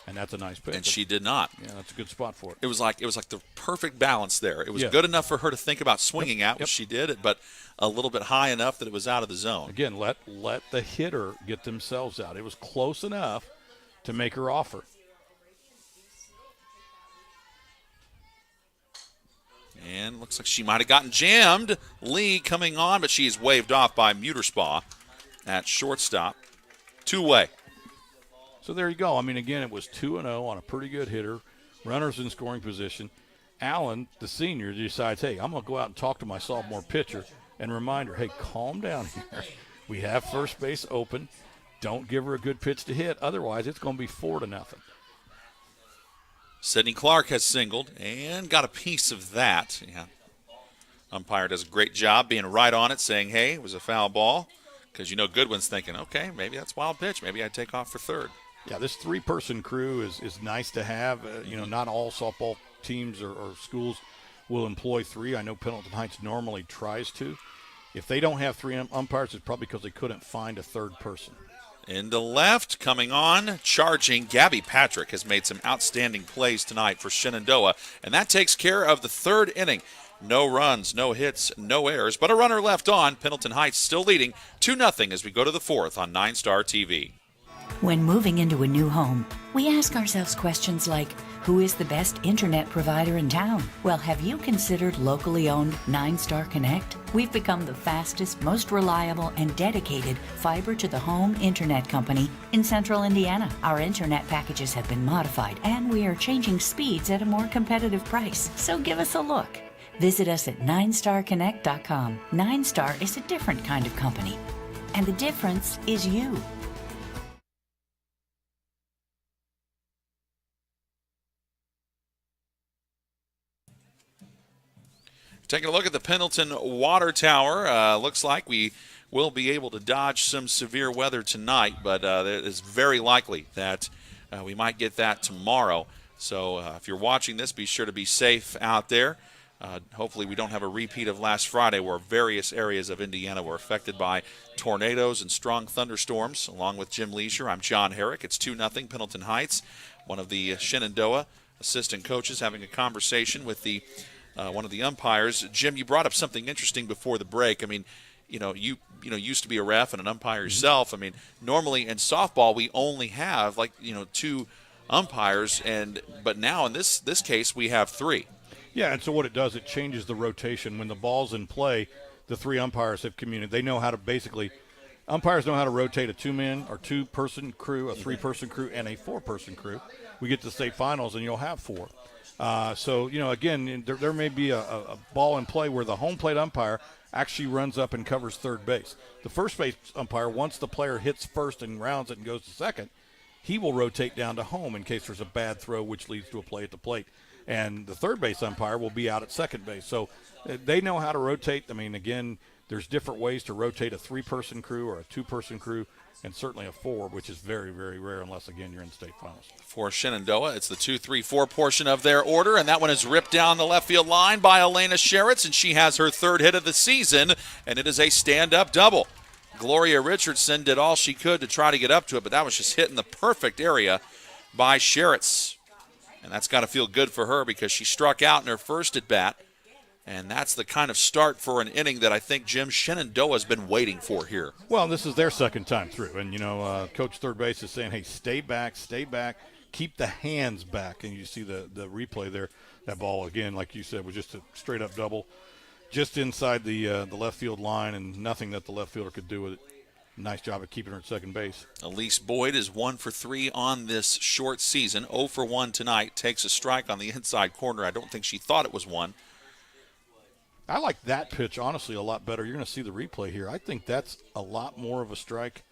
And that's a nice pitch. And she did not. Yeah, that's a good spot for it. It was like the perfect balance there. It was good enough for her to think about swinging at, which she did, but a little bit high enough that it was out of the zone. Again, let the hitter get themselves out. It was close enough to make her offer. And looks like she might have gotten jammed. Lee coming on, but she's waved off by Muterspaw at shortstop. Two-way. So there you go. I mean, again, it was 2-0 on a pretty good hitter. Runners in scoring position. Allen, the senior, decides, hey, I'm going to go out and talk to my sophomore pitcher and remind her, hey, calm down here. We have first base open. Don't give her a good pitch to hit. Otherwise, it's going to be 4-0. Sydney Clark has singled and got a piece of that. Yeah. Umpire does a great job being right on it, saying, hey, it was a foul ball. Because Goodwin's thinking, okay, maybe that's wild pitch. Maybe I take off for third. Yeah, this three-person crew is nice to have. Not all softball teams or schools will employ three. I know Pendleton Heights normally tries to. If they don't have three umpires, it's probably because they couldn't find a third person. Into left, coming on, charging. Gabby Patrick has made some outstanding plays tonight for Shenandoah, and that takes care of the third inning. No runs, no hits, no errors, but a runner left on. Pendleton Heights still leading 2-0 as we go to the fourth on 9-Star TV. When moving into a new home, we ask ourselves questions like, who is the best internet provider in town? Well, have you considered locally owned 9-Star Connect? We've become the fastest, most reliable, and dedicated fiber-to-the-home internet company in central Indiana. Our internet packages have been modified, and we are changing speeds at a more competitive price. So give us a look. Visit us at 9starconnect.com. 9-Star is a different kind of company, and the difference is you. Taking a look at the Pendleton Water Tower. Looks like we will be able to dodge some severe weather tonight, but it is very likely that we might get that tomorrow. So if you're watching this, be sure to be safe out there. Hopefully we don't have a repeat of last Friday where various areas of Indiana were affected by tornadoes and strong thunderstorms. Along with Jim Leisure, I'm John Herrick. It's 2-0 Pendleton Heights. One of the Shenandoah assistant coaches having a conversation with the one of the umpires. Jim, you brought up something interesting before the break. I mean, you used to be a ref and an umpire yourself. I mean, normally in softball we only have two umpires, but now in this case we have three. Yeah, and so what it does, it changes the rotation. When the ball's in play, the three umpires have communicated. They know how to umpires know how to rotate a two-man or two-person crew, a three-person crew, and a four-person crew. We get to the state finals, and you'll have four. So, again, there may be a ball in play where the home plate umpire actually runs up and covers third base. The first base umpire, once the player hits first and rounds it and goes to second, he will rotate down to home in case there's a bad throw, which leads to a play at the plate. And the third base umpire will be out at second base. So they know how to rotate. I mean, again, there's different ways to rotate a three-person crew or a two-person crew, and certainly a four, which is very, very rare unless, again, you're in state finals. For Shenandoah, it's the 2-3-4 portion of their order, and that one is ripped down the left field line by Elena Sheritz, and she has her third hit of the season, and it is a stand-up double. Gloria Richardson did all she could to try to get up to it, but that was just hit in the perfect area by Sheritz. And that's got to feel good for her because she struck out in her first at-bat, and that's the kind of start for an inning that I think Jim Shenandoah has been waiting for here. Well, this is their second time through, and, Coach third base is saying, hey, stay back, keep the hands back. And you see the replay there. That ball, again, like you said, was just a straight-up double, just inside the left field line, and nothing that the left fielder could do with it. Nice job of keeping her at second base. Elise Boyd is 1 for 3 on this short season. 0 for 1 tonight. Takes a strike on the inside corner. I don't think she thought it was one. I like that pitch, honestly, a lot better. You're going to see the replay here. I think that's a lot more of a strike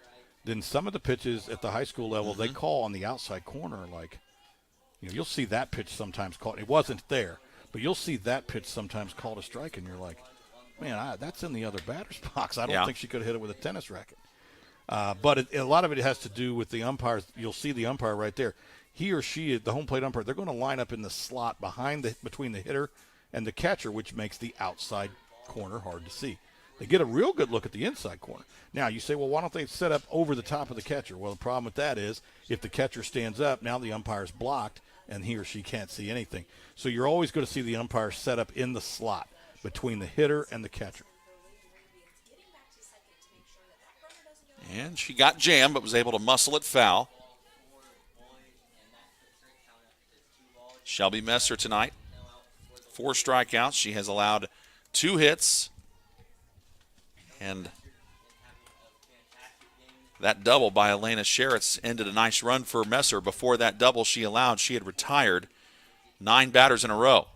than some of the pitches at the high school level they call on the outside corner. Like, you'll see that pitch sometimes called. It wasn't there, but you'll see that pitch sometimes called a strike, and you're like, man, that's in the other batter's box. I don't think she could have hit it with a tennis racket. But a lot of it has to do with the umpires. You'll see the umpire right there. He or she, the home plate umpire, they're going to line up in the slot between the hitter and the catcher, which makes the outside corner hard to see. They get a real good look at the inside corner. Now, you say, well, why don't they set up over the top of the catcher? Well, the problem with that is if the catcher stands up, now the umpire's blocked, and he or she can't see anything. So you're always going to see the umpire set up in the slot between the hitter and the catcher. And she got jammed but was able to muscle it foul. Shelby Messer tonight, 4 strikeouts. She has allowed 2 hits. And that double by Elena Sheritz ended a nice run for Messer. Before that double she allowed, she had retired 9 batters in a row.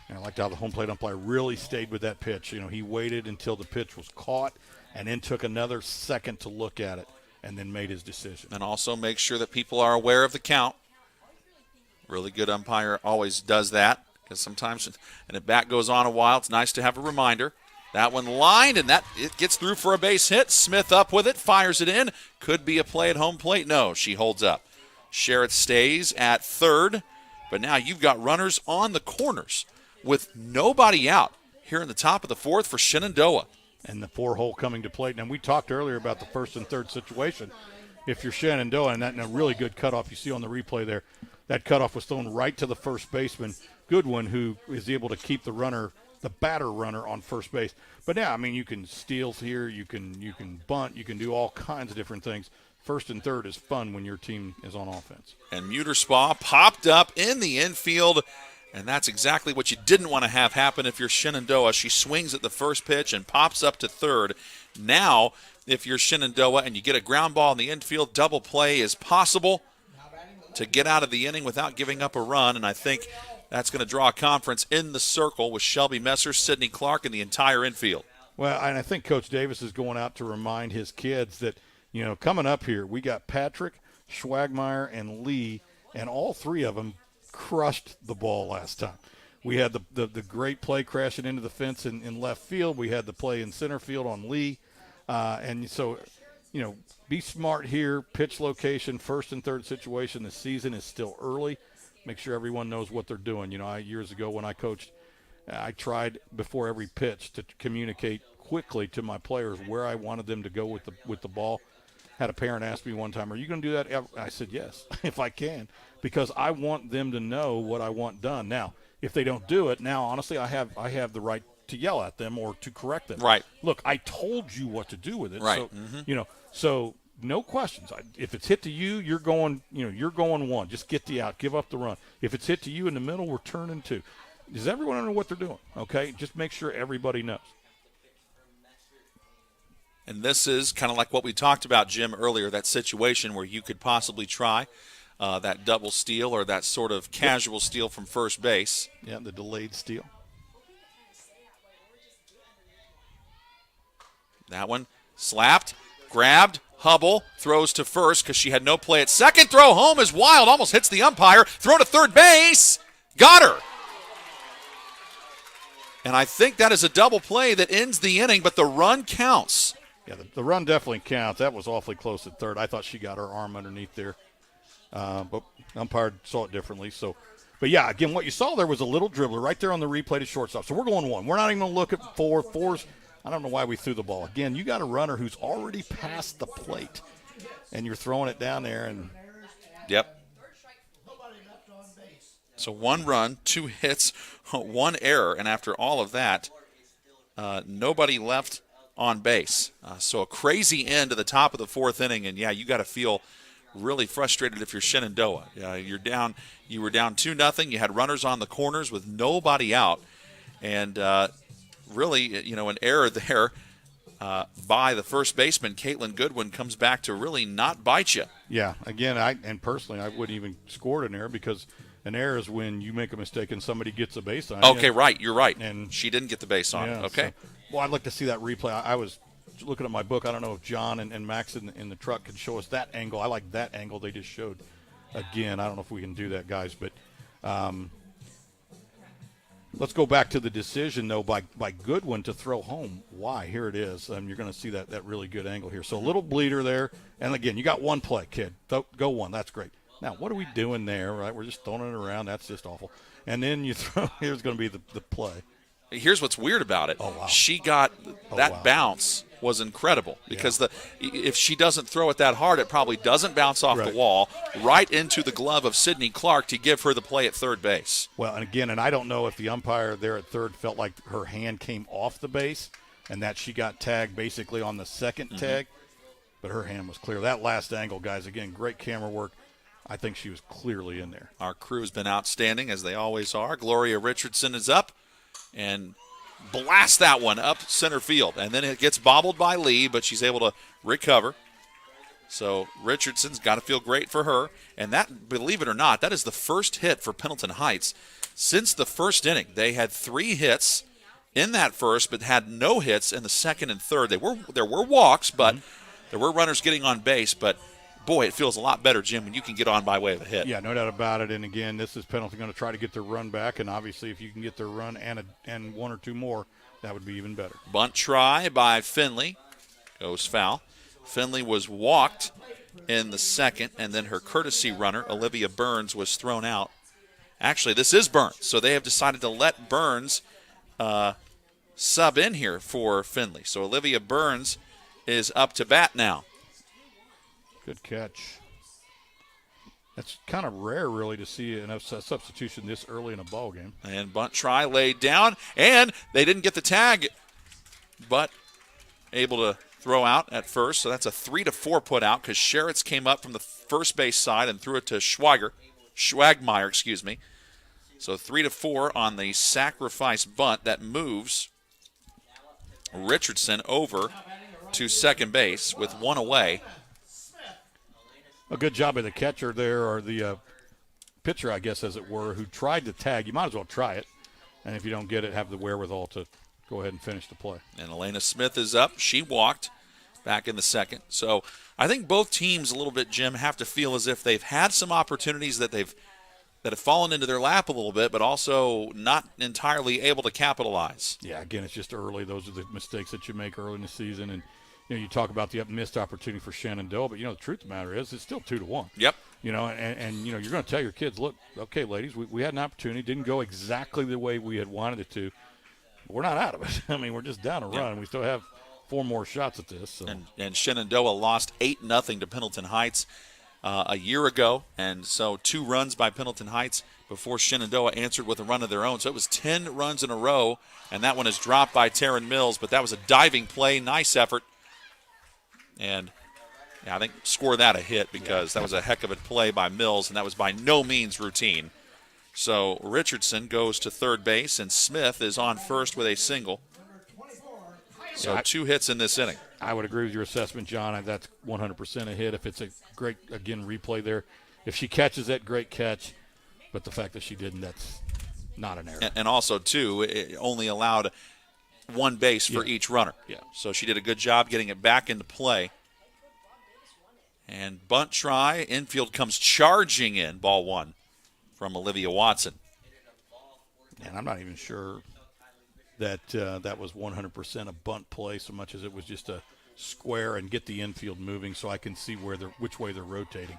And I liked how the home plate umpire really stayed with that pitch. You know, he waited until the pitch was caught and then took another second to look at it and then made his decision. And also make sure that people are aware of the count. Really good umpire always does that, because sometimes and if bat goes on a while, it's nice to have a reminder. That one lined, and it gets through for a base hit. Smith up with it, fires it in. Could be a play at home plate. No, she holds up. Sherritt stays at third, but now you've got runners on the corners with nobody out here in the top of the 4th for Shenandoah. And the 4-hole coming to plate. And we talked earlier about the 1st and 3rd situation. If you're Shenandoah, and that in a really good cutoff you see on the replay there, that cutoff was thrown right to the first baseman, Goodwin, who is able to keep the batter runner on first base. But yeah, I mean, you can steal here, you can bunt, you can do all kinds of different things. 1st and 3rd is fun when your team is on offense. And Muterspaw popped up in the infield, and that's exactly what you didn't want to have happen if you're Shenandoah. She swings at the first pitch and pops up to 3rd. Now, if you're Shenandoah and you get a ground ball in the infield, double play is possible to get out of the inning without giving up a run, and I think that's going to draw a conference in the circle with Shelby Messer, Sydney Clark, and the entire infield. Well, and I think Coach Davis is going out to remind his kids that, you know, coming up here, we got Patrick, Schwagmeyer, and Lee, and all 3 of them crushed the ball last time. We had the great play crashing into the fence in left field. We had the play in center field on Lee. And so, you know, be smart here. Pitch location, 1st and 3rd situation. The season is still early. Make sure everyone knows what they're doing. You know, years ago when I coached, I tried before every pitch to communicate quickly to my players where I wanted them to go with the ball. Had a parent ask me one time, "Are you going to do that?" I said, "Yes, if I can," because I want them to know what I want done. Now, if they don't do it, now honestly, I have the right to yell at them or to correct them. Right. Look, I told you what to do with it. Right. So, you know, so no questions. If it's hit to you, you're going 1. Just get the out. Give up the run. If it's hit to you in the middle, we're turning 2. Does everyone know what they're doing? Okay, just make sure everybody knows. And this is kind of like what we talked about, Jim, earlier, that situation where you could possibly try that double steal or that sort of casual steal from first base. Yeah, the delayed steal. That one slapped, grabbed, Hubble throws to first because she had no play at second. Throw home is wild, almost hits the umpire. Throw to third base, got her. And I think that is a double play that ends the inning, but the run counts. Yeah, the run definitely counts. That was awfully close at third. I thought she got her arm underneath there. But umpire saw it differently. So, but yeah, again, what you saw there was a little dribbler right there on the replay to shortstop. So we're going 1. We're not even going to look at 4. 4's, I don't know why we threw the ball. Again, you got a runner who's already past the plate, and you're throwing it down there. And yep. So 1 run, 2 hits, 1 error, and after all of that, nobody left on base. So a crazy end to the top of the 4th inning, and yeah, you got to feel really frustrated if you're Shenandoah. You were down 2-0. You had runners on the corners with nobody out, and really, you know, an error there by the first baseman, Caitlin Goodwin, comes back to really not bite you. Yeah, again, personally, I wouldn't even score an error because an error is when you make a mistake and somebody gets a base on you. Okay, right, you're right. And she didn't get the base on it. Okay. So, well, I'd like to see that replay. I was looking at my book. I don't know if John and Max in the truck can show us that angle. I like that angle they just showed. Again, I don't know if we can do that, guys, but let's go back to the decision, though, by Goodwin to throw home. Why? Here it is. You're going to see that really good angle here. So a little bleeder there. And, again, you got 1 play, kid. Go 1. That's great. Now, what are we doing there, right? We're just throwing it around. That's just awful. And then you throw – here's going to be the play. Here's what's weird about it. Oh, wow. She got that bounce was incredible because if she doesn't throw it that hard, it probably doesn't bounce off the wall right into the glove of Sydney Clark to give her the play at third base. Well, and again, and I don't know if the umpire there at third felt like her hand came off the base and that she got tagged basically on the second tag, but her hand was clear. That last angle, guys, again, great camera work. I think she was clearly in there. Our crew's been outstanding, as they always are. Gloria Richardson is up and blasts that one up center field. And then it gets bobbled by Lee, but she's able to recover. So Richardson's got to feel great for her. And that, believe it or not, that is the first hit for Pendleton Heights since the first inning. They had 3 hits in that first, but had no hits in the second and third. There were walks, but there were runners getting on base. But, boy, it feels a lot better, Jim, when you can get on by way of a hit. Yeah, no doubt about it. And, again, this is Pendleton going to try to get their run back. And, obviously, if you can get their run and 1 or 2 more, that would be even better. Bunt try by Finley. Goes foul. Finley was walked in the second, and then her courtesy runner, Olivia Burns, was thrown out. Actually, this is Burns, so they have decided to let Burns sub in here for Finley. So Olivia Burns is up to bat now. Good catch. That's kind of rare, really, to see a substitution this early in a ball game. And bunt try laid down, and they didn't get the tag, but able to throw out at first. So that's a 3-4 put out because Sherritts came up from the first base side and threw it to Schwagmeyer, excuse me. So 3-4 on the sacrifice bunt that moves Richardson over to second base with 1 away. A good job by the catcher there, or the pitcher, I guess, as it were, who tried to tag. You might as well try it. And if you don't get it, have the wherewithal to go ahead and finish the play. And Elena Smith is up. She walked back in the second. So I think both teams a little bit, Jim, have to feel as if they've had some opportunities that have fallen into their lap a little bit, but also not entirely able to capitalize. Yeah, again, it's just early. Those are the mistakes that you make early in the season. And, you talk about the missed opportunity for Shenandoah, but, the truth of the matter is it's still 2-1. Yep. And you're going to tell your kids, look, okay, ladies, we had an opportunity. Didn't go exactly the way we had wanted it to. But we're not out of it. I mean, we're just down a run. We still have 4 more shots at this. So. And Shenandoah lost 8-0 to Pendleton Heights a year ago. And so 2 runs by Pendleton Heights before Shenandoah answered with a run of their own. So it was 10 runs in a row, and that one is dropped by Taryn Mills. But that was a diving play. Nice effort. And I think score that a hit because that was a heck of a play by Mills, and that was by no means routine. So Richardson goes to third base, and Smith is on first with a single. So 2 hits in this inning. I would agree with your assessment, John. That's 100% a hit. If it's a great, again, replay there. If she catches that, great catch. But the fact that she didn't, that's not an error. And also, too, it only allowed 1 base for each runner. Yeah. So she did a good job getting it back into play. And bunt try, infield comes charging in, ball 1 from Olivia Watson. And I'm not even sure that that was 100% a bunt play so much as it was just a square and get the infield moving so I can see which way they're rotating.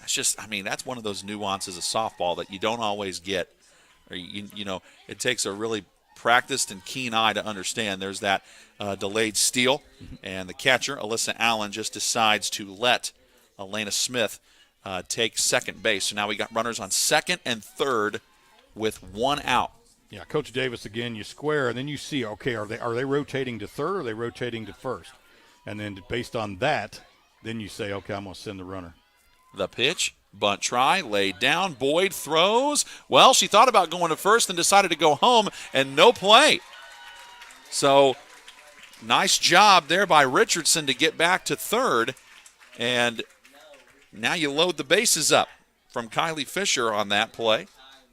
That's one of those nuances of softball that you don't always get. Or it takes a really practiced and keen eye to understand. There's that delayed steal, and the catcher, Alyssa Allen, just decides to let Elena Smith take second base. So now we got runners on second and third with 1 out. Yeah, Coach Davis, again, you square, and then you see, okay, are they rotating to third or are they rotating to first? And then based on that, then you say, okay, I'm going to send the runner. The pitch, bunt try, laid down. Boyd throws. Well, she thought about going to first and decided to go home, and no play. So nice job there by Richardson to get back to third. And now you load the bases up from Kylie Fisher on that play.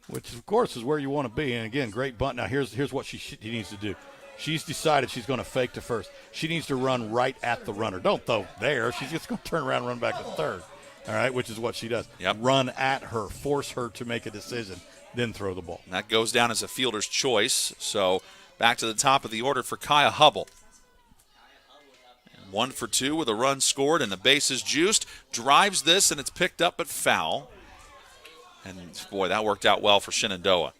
Which, of course, is where you want to be. And, again, great bunt. Now, here's what she needs to do. She's decided she's going to fake to first. She needs to run right at the runner. Don't throw there. She's just going to turn around and run back to third. All right, which is what she does. Yep. Run at her, force her to make a decision, then throw the ball. And that goes down as a fielder's choice. So back to the top of the order for Kaya Hubble. And 1 for 2 with a run scored and the bases juiced. Drives this, and it's picked up but foul. And, boy, that worked out well for Shenandoah.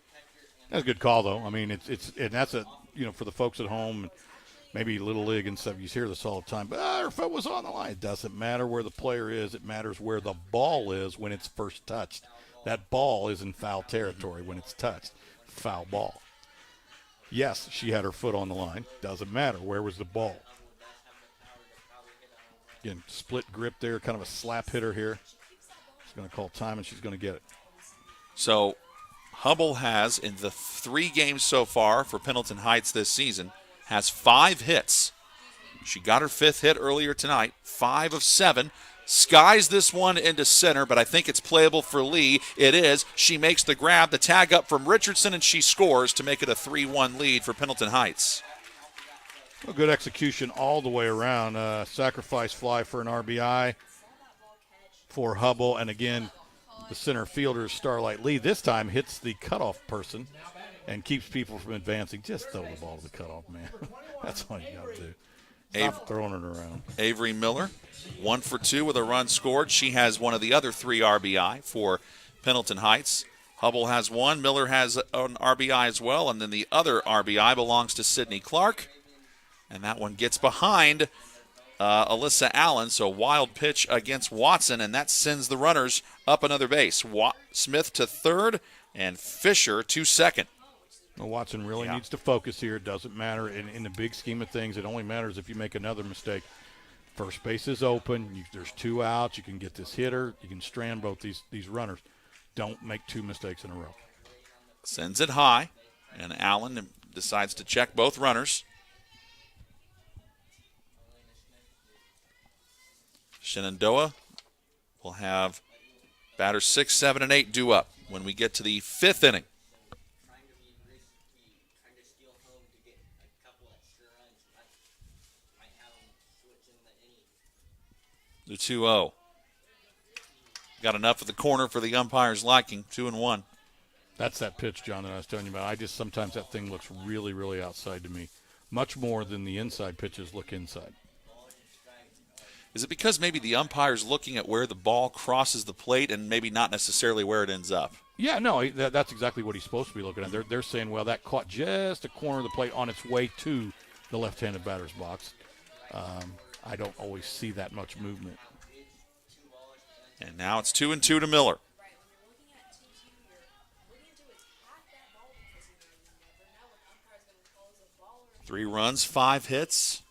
That's a good call, though. I mean, and that's for the folks at home, maybe Little League and stuff, you hear this all the time. But her foot was on the line. It doesn't matter where the player is. It matters where the ball is when it's first touched. That ball is in foul territory when it's touched. Foul ball. Yes, she had her foot on the line. Doesn't matter. Where was the ball? Again, split grip there, kind of a slap hitter here. She's going to call time, and she's going to get it. So Hubble has, in the 3 games so far for Pendleton Heights this season, has 5 hits. She got her 5th hit earlier tonight, 5 of 7. Skies this one into center, but I think it's playable for Lee. It is. She makes the grab, the tag up from Richardson, and she scores to make it a 3-1 lead for Pendleton Heights. A good execution all the way around. Sacrifice fly for an RBI for Hubble. And again, the center fielder, Starlight Lee, this time hits the cutoff person and keeps people from advancing. Just throw the ball to the cutoff, man. That's all you got to do. Stop throwing it around. Avery Miller, 1 for 2 with a run scored. She has one of the other 3 RBI for Pendleton Heights. Hubble has 1. Miller has an RBI as well. And then the other RBI belongs to Sydney Clark. And that one gets behind Alyssa Allen. So wild pitch against Watson, and that sends the runners up another base. Smith to third and Fisher to second. Well, Watson really needs to focus here. It doesn't matter in the big scheme of things. It only matters if you make another mistake. First base is open. There's 2 outs. You can get this hitter. You can strand both these runners. Don't make 2 mistakes in a row. Sends it high, and Allen decides to check both runners. Shenandoah will have batters 6, 7, and 8 due up when we get to the 5th inning. The 2-0. Got enough of the corner for the umpire's liking, 2-1. That's that pitch, John, that I was telling you about. Sometimes that thing looks really, really outside to me. Much more than the inside pitches look inside. Is it because maybe the umpire's looking at where the ball crosses the plate and maybe not necessarily where it ends up? Yeah, no, that's exactly what he's supposed to be looking at. They're saying, well, that caught just a corner of the plate on its way to the left-handed batter's box. I don't always see that much movement. And now it's 2-2 to Miller. Three runs, 5 hits.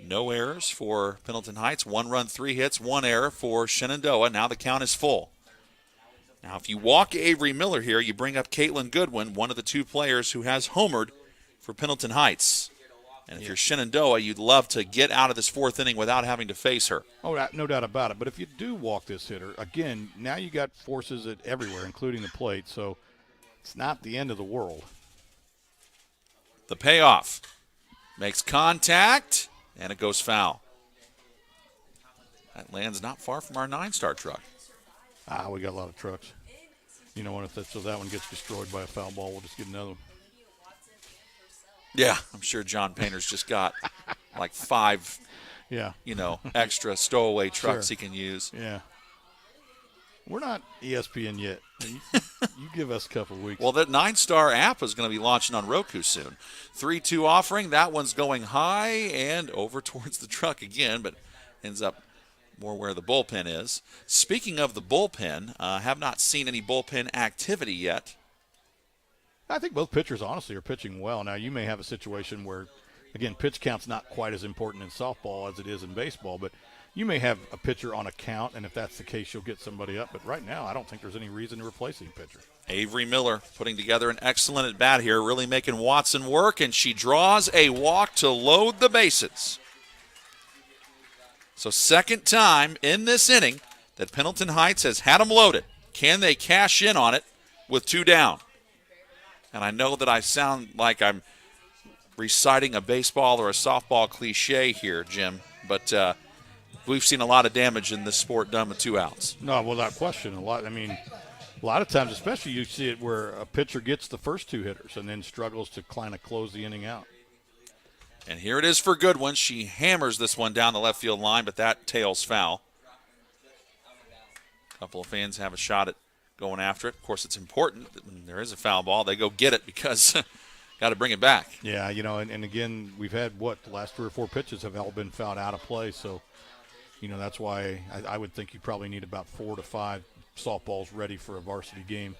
No errors for Pendleton Heights. 1 run, 3 hits, 1 error for Shenandoah. Now the count is full. Now if you walk Avery Miller here, you bring up Caitlin Goodwin, one of the 2 players who has homered for Pendleton Heights. And if you're Shenandoah, you'd love to get out of this 4th inning without having to face her. Oh, no doubt about it. But if you do walk this hitter, again, now you got forces everywhere, including the plate, so it's not the end of the world. The payoff. Makes contact, and it goes foul. That lands not far from our 9-star truck. We got a lot of trucks. You know what, if that one gets destroyed by a foul ball, we'll just get another one. Yeah, I'm sure John Painter's just got like 5, extra stowaway trucks he can use. Yeah. We're not ESPN yet. You give us a couple of weeks. Well, that 9-star app is going to be launching on Roku soon. 3-2 offering. That one's going high and over towards the truck again, but ends up more where the bullpen is. Speaking of the bullpen, have not seen any bullpen activity yet. I think both pitchers, honestly, are pitching well. Now, you may have a situation where, again, pitch count's not quite as important in softball as it is in baseball, but you may have a pitcher on a count, and if that's the case, you'll get somebody up. But right now, I don't think there's any reason to replace any pitcher. Avery Miller putting together an excellent at-bat here, really making Watson work, and she draws a walk to load the bases. So 2nd time in this inning that Pendleton Heights has had them loaded. Can they cash in on it with 2 down? And I know that I sound like I'm reciting a baseball or a softball cliche here, Jim, but we've seen a lot of damage in this sport done with 2 outs. No, without question. A lot of times, especially you see it where a pitcher gets the first 2 hitters and then struggles to kind of close the inning out. And here it is for Goodwin. She hammers this one down the left field line, but that tails foul. A couple of fans have a shot at going after it. Of course, it's important that when there is a foul ball, they go get it because got to bring it back. Yeah, and again, we've had, the last 3 or 4 pitches have all been fouled out of play. So, that's why I would think you probably need about 4 to 5 softballs ready for a varsity game.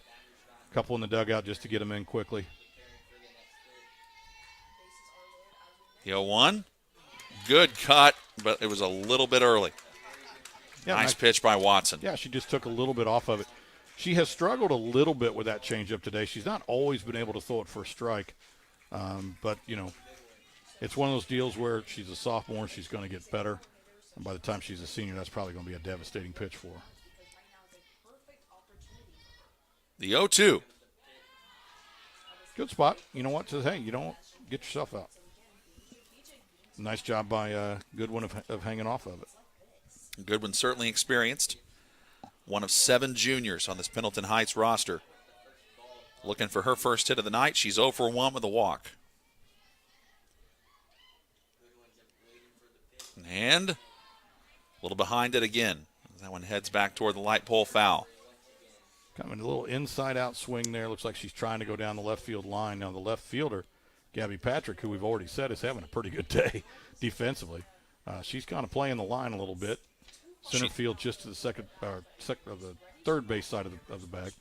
A couple in the dugout just to get them in quickly. The 0-1. Good cut, but it was a little bit early. Yeah, nice pitch by Watson. Yeah, she just took a little bit off of it. She has struggled a little bit with that changeup today. She's not always been able to throw it for a strike. But, it's one of those deals where she's a sophomore, she's going to get better. And by the time she's a senior, that's probably going to be a devastating pitch for her. The 0-2. Good spot. You know what? Says, hey, you don't get yourself out. Nice job by Goodwin of hanging off of it. Goodwin certainly experienced. One of 7 juniors on this Pendleton Heights roster. Looking for her first hit of the night. She's 0 for 1 with a walk. And a little behind it again. That one heads back toward the light pole foul. Kind of a little inside-out swing there. Looks like she's trying to go down the left field line. Now the left fielder, Gabby Patrick, who we've already said is having a pretty good day defensively. She's kind of playing the line a little bit. Center field just to the third base side of the bag.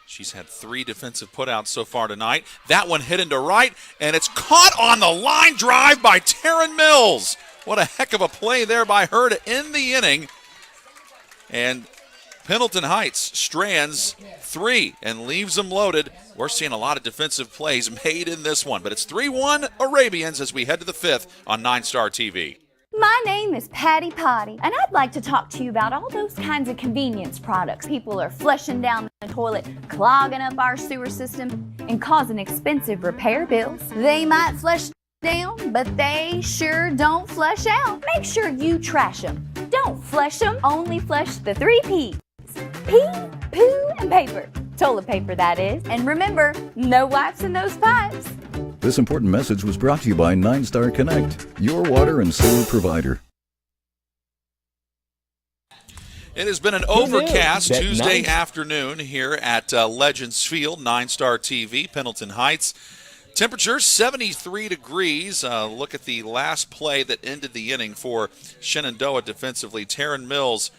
She's had 3 defensive putouts so far tonight. That one hit into right, and it's caught on the line drive by Taryn Mills. What a heck of a play there by her to end the inning. And Pendleton Heights strands 3 and leaves them loaded. We're seeing a lot of defensive plays made in this one, but it's 3-1 Arabians as we head to the 5th on 9-Star TV. My name is Patty Potty, and I'd like to talk to you about all those kinds of convenience products. People are flushing down the toilet, clogging up our sewer system, and causing expensive repair bills. They might flush down, but they sure don't flush out. Make sure you trash them. Don't flush them, only flush the 3 P's. Pee, poo, and paper. Toilet paper, that is. And remember, no wipes in those pipes. This important message was brought to you by 9-Star Connect, your water and sewer provider. It has been an overcast Tuesday afternoon here at Legends Field, 9-Star TV, Pendleton Heights. Temperature 73 degrees. Look at the last play that ended the inning for Shenandoah defensively. Taryn Mills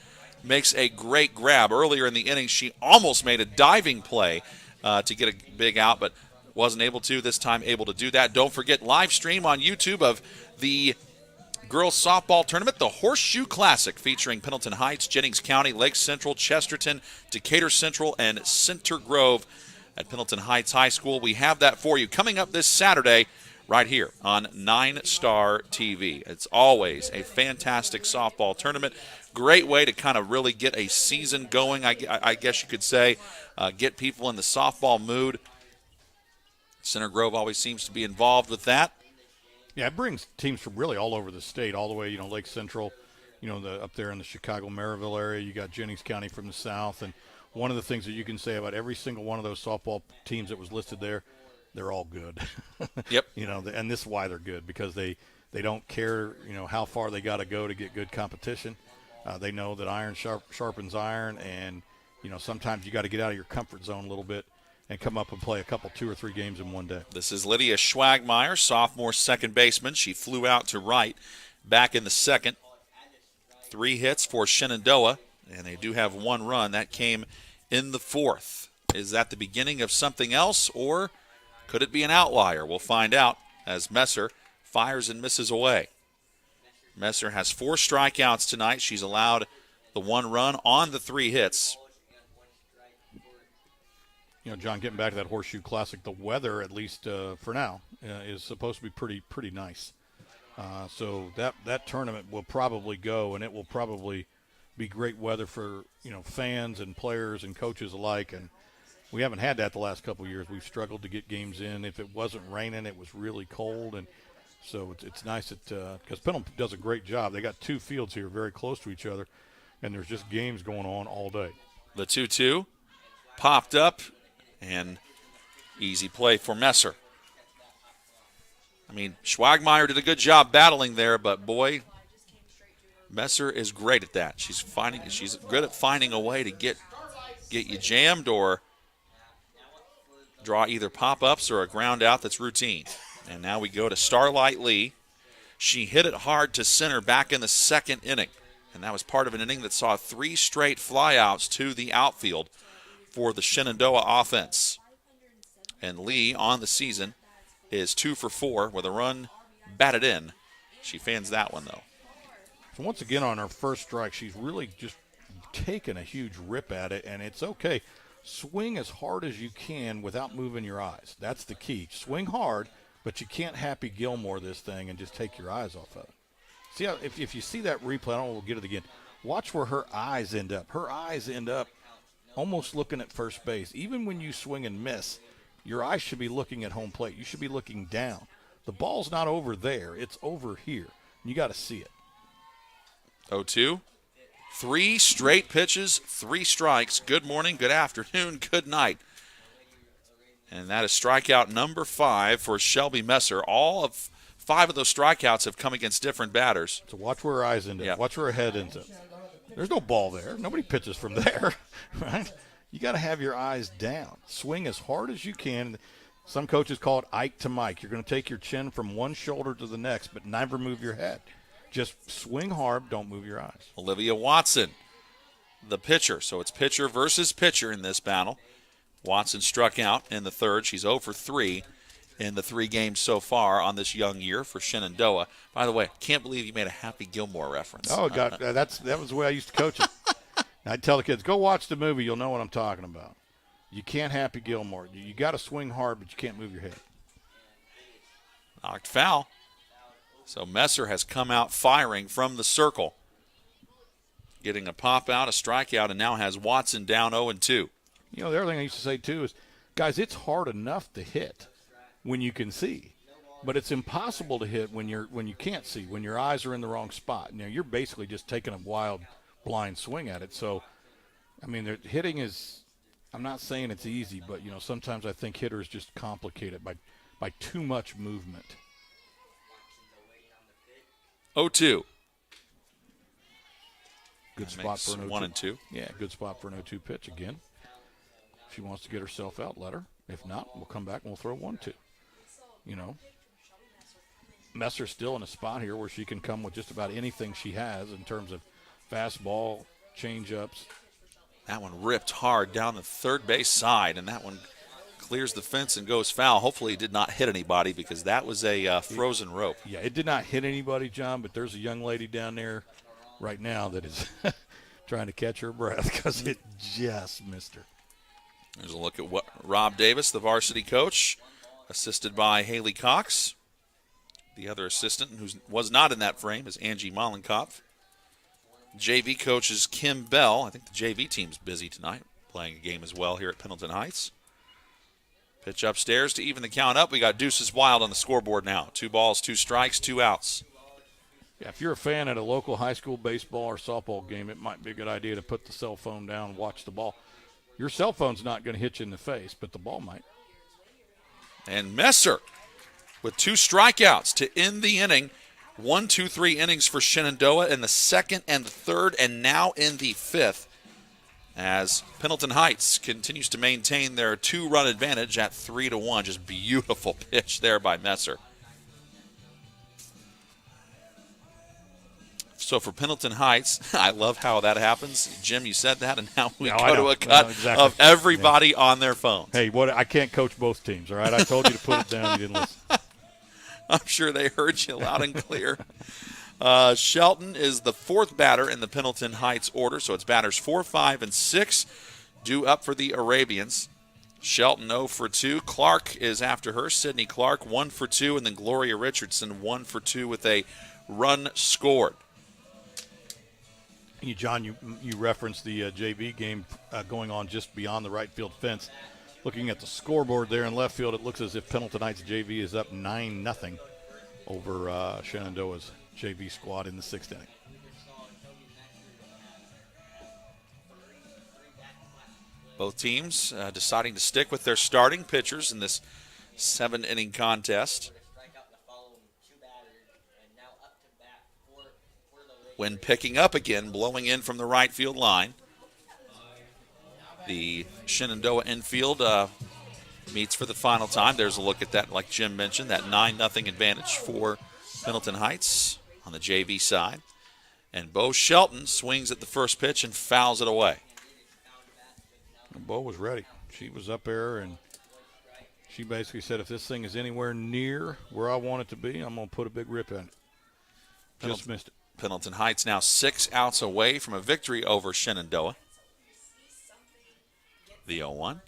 makes a great grab. Earlier in the inning, she almost made a diving play to get a big out, but wasn't able to. This time able to do that. Don't forget, live stream on YouTube of the girls softball tournament, the Horseshoe Classic, featuring Pendleton Heights, Jennings County, Lake Central, Chesterton, Decatur Central, and Center Grove at Pendleton Heights High School. We have that for you coming up this Saturday right here on 9-Star TV. It's always a fantastic softball tournament. Great way to kind of really get a season going, I guess you could say, get people in the softball mood. Center Grove always seems to be involved with that. Yeah, it brings teams from really all over the state, all the way, Lake Central, up there in the Chicago-Maryville area. You got Jennings County from the south. And one of the things that you can say about every single one of those softball teams that was listed there, they're all good. Yep. And this is why they're good, because they don't care, how far they got to go to get good competition. They know that iron sharpens iron, and, sometimes you got to get out of your comfort zone a little bit and come up and play a couple, 2 or 3 games in one day. This is Lydia Schwagmeyer, sophomore second baseman. She flew out to right back in the second. 3 hits for Shenandoah, and they do have 1 run. That came in the 4th. Is that the beginning of something else, or could it be an outlier? We'll find out as Messer fires and misses away. Messer has 4 strikeouts tonight. She's allowed the 1 run on the 3 hits. John, getting back to that Horseshoe Classic, the weather, at least for now, is supposed to be pretty nice. So that tournament will probably go, and it will probably be great weather for fans and players and coaches alike. And we haven't had that the last couple of years. We've struggled to get games in. If it wasn't raining, it was really cold, and so it's nice that because Pendleton does a great job. They got 2 fields here very close to each other, and there's just games going on all day. The 2-2 popped up. And easy play for Messer. Schwagmeyer did a good job battling there, but boy, Messer is great at that. She's good at finding a way to get you jammed or draw either pop-ups or a ground out that's routine. And now we go to Starlight Lee. She hit it hard to center back in the 2nd inning, and that was part of an inning that saw 3 straight flyouts to the outfield for the Shenandoah offense. And Lee on the season is 2 for 4 with a run batted in She fans that one, though. So once again on her first strike, she's really just taken a huge rip at it, and it's okay. Swing as hard as you can without moving your eyes. That's the key. Swing hard, but you can't Happy Gilmore this thing and just take your eyes off of it. See how, if you see that replay, I don't know, we'll get it again. Watch where her eyes end up. Her eyes end up almost looking at first base. Even when you swing and miss, your eyes should be looking at home plate. You should be looking down. The ball's not over there. It's over here. You got to see it. 0-2. 3 straight pitches, 3 strikes. Good morning, good afternoon, good night. And that is strikeout number 5 for Shelby Messer. All of 5 of those strikeouts have come against different batters. So watch where her eyes end up. Yep. Watch where her head ends up. There's no ball there. Nobody pitches from there, right? You got to have your eyes down. Swing as hard as you can. Some coaches call it Ike to Mike. You're going to take your chin from one shoulder to the next, but never move your head. Just swing hard. Don't move your eyes. Olivia Watson, the pitcher. So it's pitcher versus pitcher in this battle. Watson struck out in the third. She's 0 for 3 in the 3 games so far on this young year for Shenandoah. By the way, can't believe you made a Happy Gilmore reference. Oh, God, that was the way I used to coach it. I'd tell the kids, go watch the movie. You'll know what I'm talking about. You can't Happy Gilmore. You got to swing hard, but you can't move your head. Knocked foul. So Messer has come out firing from the circle. Getting a pop out, a strikeout, and now has Watson down 0-2. You know, the other thing I used to say, too, is, guys, it's hard enough to hit when you can see. But it's impossible to hit when you can't see, when your eyes are in the wrong spot. You know, you're basically just taking a wild, blind swing at it. So, I mean, hitting is, I'm not saying it's easy, but, you know, sometimes I think hitters just complicate it by too much movement. 0-2. Good spot for an 0-2. 1 and 2. Yeah, good spot for an 0-2 pitch again. If she wants to get herself out, let her. If not, we'll come back and we'll throw 1-2. You know, Messer's still in a spot here where she can come with just about anything she has in terms of fastball, change-ups. That one ripped hard down the third base side, and that one clears the fence and goes foul. Hopefully it did not hit anybody because that was a frozen rope. Yeah, it did not hit anybody, John, but there's a young lady down there right now that is trying to catch her breath because it just missed her. There's a look at what Rob Davis, the varsity coach, assisted by Haley Cox. The other assistant who was not in that frame is Angie Mollenkopf. JV coach is Kim Bell. I think the JV team's busy tonight, playing a game as well here at Pendleton Heights. Pitch upstairs to even the count up. We got Deuces Wild on the scoreboard now. 2 balls, 2 strikes, 2 outs. Yeah, if you're a fan at a local high school baseball or softball game, it might be a good idea to put the cell phone down and watch the ball. Your cell phone's not going to hit you in the face, but the ball might. And Messer with 2 strikeouts to end the inning. 1, 2, 3 innings for Shenandoah in the second and the third, and now in the 5th. As Pendleton Heights continues to maintain their 2-run advantage at 3-1. Just beautiful pitch there by Messer. So for Pendleton Heights, I love how that happens. Jim, you said that, and now we go to a cut of everybody on their phones. Hey, I can't coach both teams, all right? I told you to put it down. You didn't listen. I'm sure they heard you loud and clear. Shelton is the 4th batter in the Pendleton Heights order, so it's batters 4, 5, and 6 due up for the Arabians. Shelton 0 for 2. Clark is after her. Sydney Clark 1 for 2, and then Gloria Richardson 1 for 2 with a run scored. John, you referenced the JV game going on just beyond the right field fence. Looking at the scoreboard there in left field, it looks as if Pendleton Heights JV is up 9-0 over Shenandoah's JV squad in the 6th inning. Both teams deciding to stick with their starting pitchers in this 7-inning contest. When picking up again, blowing in from the right field line. The Shenandoah infield meets for the final time. There's a look at that, like Jim mentioned, that 9-0 advantage for Pendleton Heights on the JV side. And Bo Shelton swings at the first pitch and fouls it away. Bo was ready. She was up there, and she basically said, if this thing is anywhere near where I want it to be, I'm going to put a big rip in it. Just missed it. Pendleton Heights now 6 outs away from a victory over Shenandoah. The 0-1.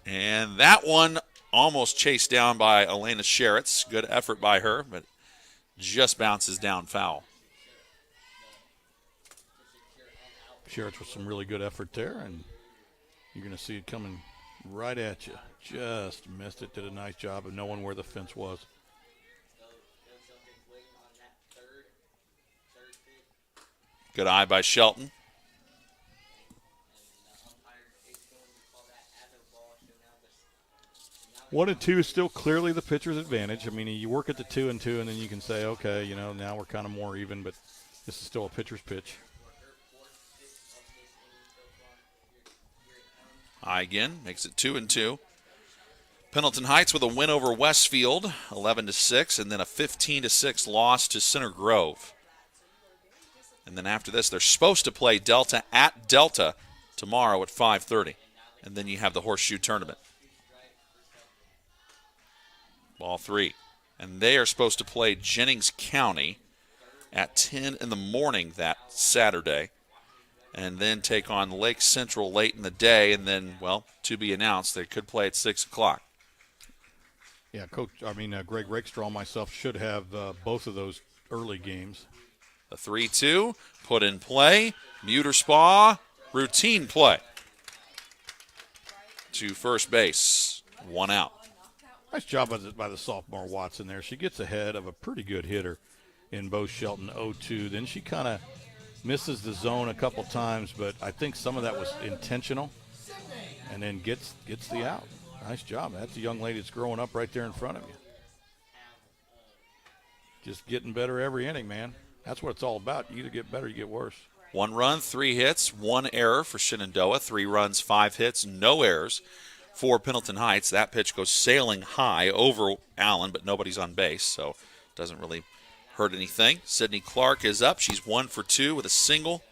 And that one almost chased down by Elena Sheritz. Good effort by her, but just bounces down foul. Sheritz with some really good effort there, and you're going to see it coming right at you. Just missed it. Did a nice job of knowing where the fence was. Good eye by Shelton. One and two is still clearly the pitcher's advantage. I mean, you work at the 2-2, and then you can say, okay, now we're kind of more even, but this is still a pitcher's pitch. Eye again, makes it 2-2. Pendleton Heights with a win over Westfield, 11-6, and then a 15-6 loss to Center Grove. And then after this, they're supposed to play Delta at Delta tomorrow at 5:30. And then you have the Horseshoe Tournament. Ball 3. And they are supposed to play Jennings County at 10 in the morning that Saturday. And then take on Lake Central late in the day. And then, well, to be announced, they could play at 6 o'clock. Yeah, Greg Rakestraw and myself should have both of those early games. The 3-2, put in play, Muterspaw, routine play. To first base, 1 out. Nice job by the sophomore Watson there. She gets ahead of a pretty good hitter in Bo Shelton 0-2. Then she kind of misses the zone a couple times, but I think some of that was intentional, and then gets the out. Nice job. That's a young lady that's growing up right there in front of you. Just getting better every inning, man. That's what it's all about. You either get better or you get worse. 1 run, 3 hits, 1 error for Shenandoah. 3 runs, 5 hits, no errors for Pendleton Heights. That pitch goes sailing high over Allen, but nobody's on base, so it doesn't really hurt anything. Sydney Clark is up. She's 1 for 2 with a single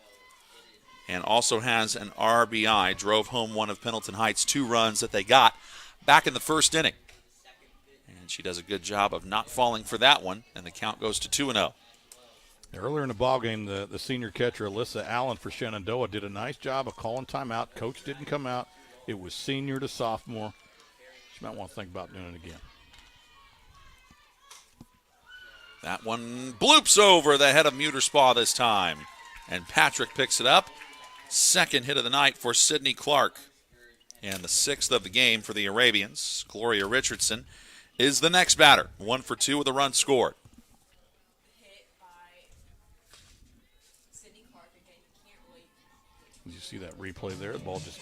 and also has an RBI. Drove home one of Pendleton Heights' 2 runs that they got back in the first inning. And she does a good job of not falling for that one, and the count goes to 2-0. Earlier in the ballgame, the senior catcher, Alyssa Allen for Shenandoah, did a nice job of calling timeout. Coach didn't come out. It was senior to sophomore. She might want to think about doing it again. That one bloops over the head of Muterspaw this time. And Patrick picks it up. Second hit of the night for Sydney Clark. And the 6th of the game for the Arabians. Gloria Richardson is the next batter. 1 for 2 with a run scored. You see that replay there? The ball just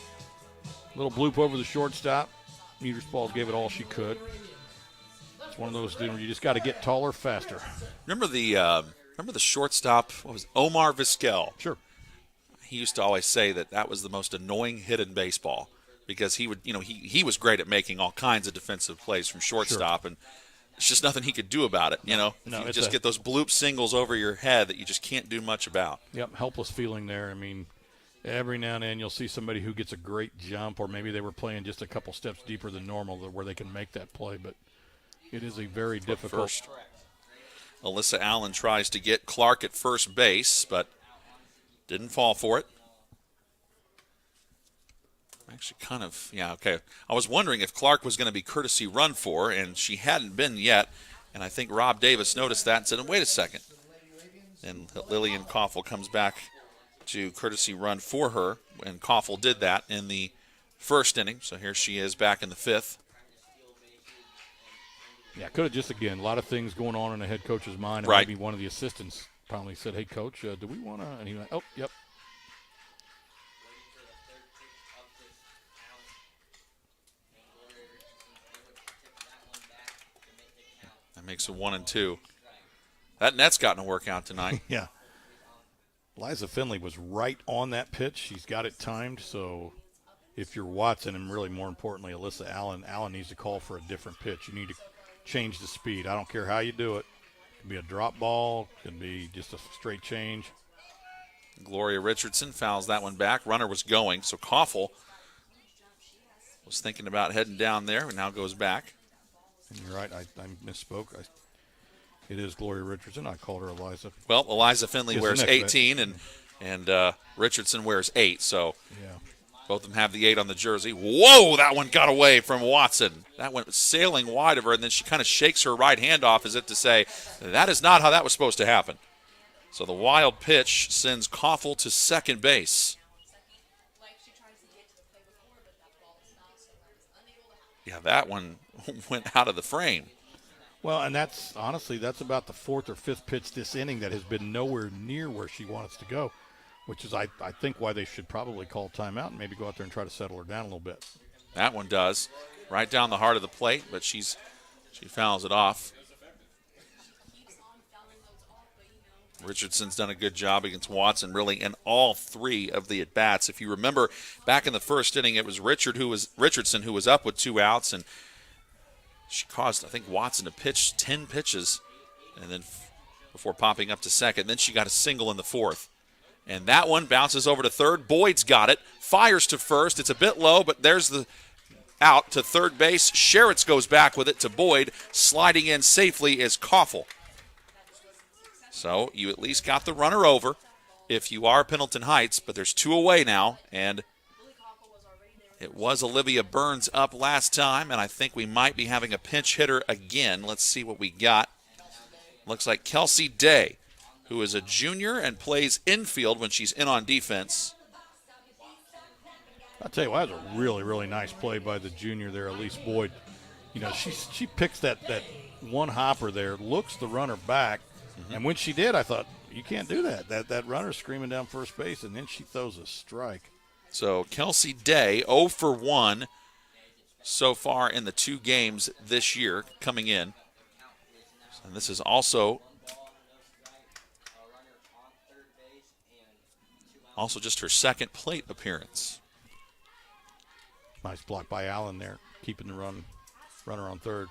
a little bloop over the shortstop. Muterspaw gave it all she could. It's one of those things where you just got to get taller faster. Remember the shortstop? What was it? Omar Vizquel? Sure. He used to always say that was the most annoying hit in baseball because he would, he was great at making all kinds of defensive plays from shortstop, and it's just nothing he could do about it. No, you just get those bloop singles over your head that you just can't do much about. Yep, helpless feeling there. I mean, every now and then you'll see somebody who gets a great jump, or maybe they were playing just a couple steps deeper than normal where they can make that play, but it is a very difficult. First, Alyssa Allen tries to get Clark at first base, but didn't fall for it. Actually, okay. I was wondering if Clark was going to be courtesy run for, and she hadn't been yet, and I think Rob Davis noticed that and said, wait a second. And Lillian Koffel comes back to courtesy run for her, and Koffel did that in the first inning. So here she is back in the 5th. Yeah, could have just, again, a lot of things going on in the head coach's mind. And right. Maybe one of the assistants probably said, hey, coach, do we want to? And he went, oh, yep. That makes it 1-2. That net's gotten to work out tonight. Yeah. Liza Finley was right on that pitch. She's got it timed, so if you're Watson, and really more importantly Alyssa Allen needs to call for a different pitch. You need to change the speed. I don't care how you do it. It could be a drop ball. It could be just a straight change. Gloria Richardson fouls that one back. Runner was going, so Koffel was thinking about heading down there and now goes back. And you're right. I misspoke. It is Gloria Richardson. I called her Eliza. Well, Eliza Finley Is wears the next 18, and Richardson wears 8. So Yeah. both of them have the 8 on the jersey. Whoa, that one got away from Watson. That went sailing wide of her, and then she kind of shakes her right hand off as if to say, that is not how that was supposed to happen. So the wild pitch sends Koffel to second base. Yeah, that one went out of the frame. Well, and that's about the 4th or 5th pitch this inning that has been nowhere near where she wants to go, which is, I think, why they should probably call timeout and maybe go out there and try to settle her down a little bit. That one does. Right down the heart of the plate, but she fouls it off. Richardson's done a good job against Watson, really, in all 3 of the at-bats. If you remember, back in the first inning, it was Richardson who was up with 2 outs, and she caused, I think, Watson to pitch 10 pitches, and then before popping up to second. Then she got a single in the 4th. And that one bounces over to third. Boyd's got it. Fires to first. It's a bit low, but there's the out to third base. Sherritts goes back with it to Boyd. Sliding in safely is Koffel. So you at least got the runner over if you are Pendleton Heights, but there's 2 away now, and it was Olivia Burns up last time, and I think we might be having a pinch hitter again. Let's see what we got. Looks like Kelsey Day, who is a junior and plays infield when she's in on defense. I'll tell you what, that was a really, really nice play by the junior there, Elise Boyd. You know, she picks that one hopper there, looks the runner back, and when she did, I thought, you can't do that. That runner's screaming down first base, and then she throws a strike. So Kelsey Day, 0 for 1 so far in the 2 games this year coming in. And this is also just her second plate appearance. Nice block by Allen there, keeping the runner on third.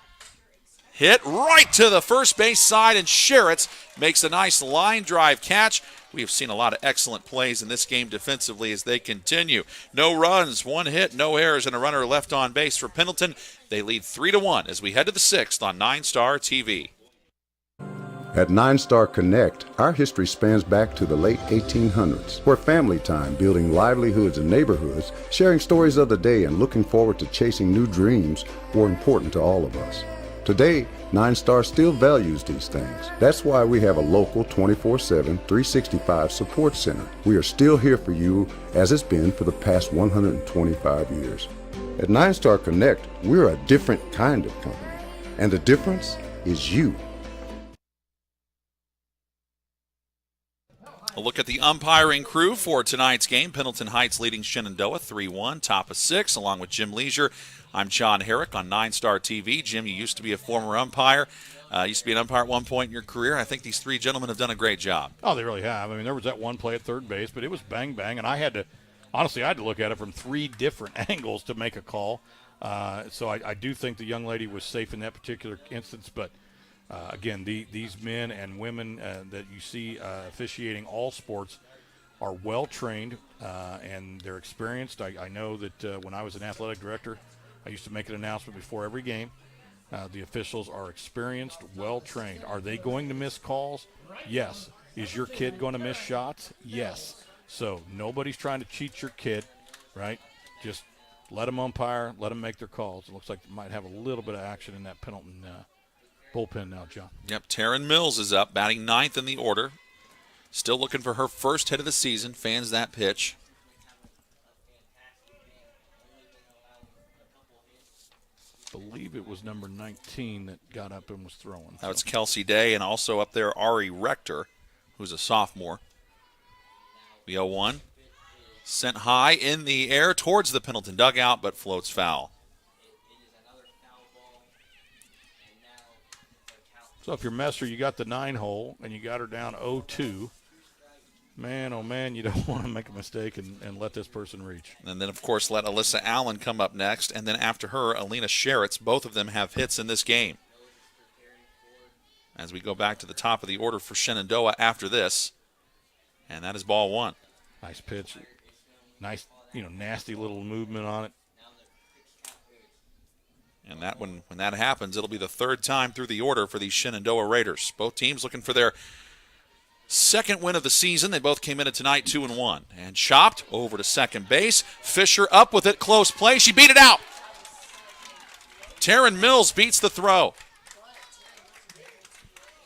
Hit right to the first base side, and Sherritts makes a nice line drive catch. We have seen a lot of excellent plays in this game defensively as they continue. No runs, 1 hit, no errors, and a runner left on base for Pendleton. They lead 3-1 as we head to the 6th on 9-Star TV. At 9-Star Connect, our history spans back to the late 1800s, where family time, building livelihoods and neighborhoods, sharing stories of the day, and looking forward to chasing new dreams were important to all of us. Today, 9-Star still values these things. That's why we have a local 24/7, 365 support center. We are still here for you, as it's been for the past 125 years. At 9-Star Connect, we're a different kind of company, and the difference is you. A look at the umpiring crew for tonight's game. Pendleton Heights leading Shenandoah 3-1, top of 6, along with Jim Leisure. I'm John Herrick on 9-Star TV. Jim, you used to be a former umpire. Used to be an umpire at one point in your career. I think these 3 gentlemen have done a great job. Oh, they really have. I mean, there was that one play at third base, but it was bang, bang, and I had to look at it from 3 different angles to make a call. So I do think the young lady was safe in that particular instance, but again, these men and women that you see officiating all sports are well-trained, and they're experienced. I know that when I was an athletic director, I used to make an announcement before every game. The officials are experienced, well-trained. Are they going to miss calls? Yes. Is your kid going to miss shots? Yes. So nobody's trying to cheat your kid, right? Just let them umpire, let them make their calls. It looks like they might have a little bit of action in that Pendleton bullpen now, John. Yep, Taryn Mills is up, batting 9th in the order. Still looking for her first hit of the season, fans that pitch. Believe it was number 19 that got up and was throwing. That was Kelsey Day, and also up there Ari Rector, who's a sophomore. The 0-1. Sent high in the air towards the Pendleton dugout, but floats foul. So if you're Messer, you got the 9-hole, and you got her down 0-2. Man, oh man, you don't want to make a mistake and let this person reach. And then, of course, let Alyssa Allen come up next. And then after her, Alina Sherritts. Both of them have hits in this game. As we go back to the top of the order for Shenandoah after this. And that is ball 1. Nice pitch. Nice, nasty little movement on it. And that when that happens, it'll be the third time through the order for the Shenandoah Raiders. Both teams looking for their second win of the season. They both came in tonight 2-1. And chopped over to second base. Fisher up with it, close play. She beat it out. Taryn Mills beats the throw.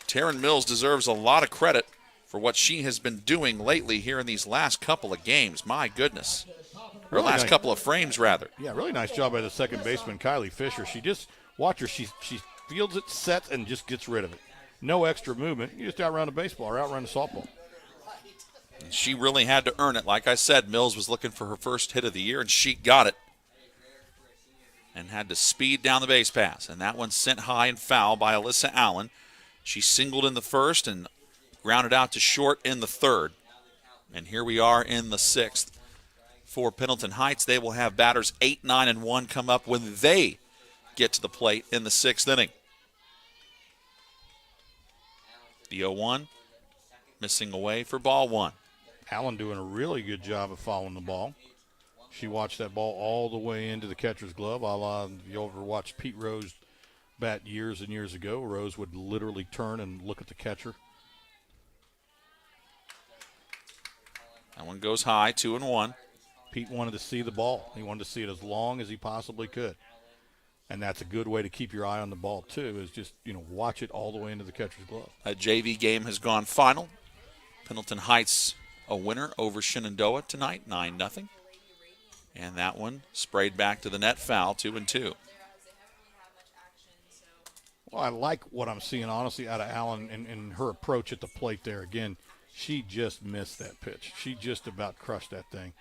Taryn Mills deserves a lot of credit for what she has been doing lately here in these last couple of games. My goodness. Or Really last nice. couple of frames, rather. Yeah, really nice job by the second baseman, Kylie Fisher. She just, watch her, she fields it, sets, and just gets rid of it. No extra movement. You just outrun a baseball or outrun a softball. She really had to earn it. Like I said, Mills was looking for her first hit of the year, and she got it. And had to speed down the base pass. And that one sent high and foul by Alyssa Allen. She singled in the first and grounded out to short in the third. And here we are in the sixth. For Pendleton Heights, they will have batters 8, 9, and 1 come up when they get to the plate in the sixth inning. The 0-1 missing away for ball one. Allen doing a really good job of following the ball. She watched that ball all the way into the catcher's glove, a la you ever watched Pete Rose bat years and years ago. Rose would literally turn and look at the catcher. That one goes high, 2-1. Pete wanted to see the ball. He wanted to see it as long as he possibly could. And that's a good way to keep your eye on the ball, too, is just, watch it all the way into the catcher's glove. A JV game has gone final. Pendleton Heights a winner over Shenandoah tonight, 9-0. And that one sprayed back to the net, foul, 2-2. Well, I like what I'm seeing, honestly, out of Allen and her approach at the plate there. Again, she just missed that pitch. She just about crushed that thing.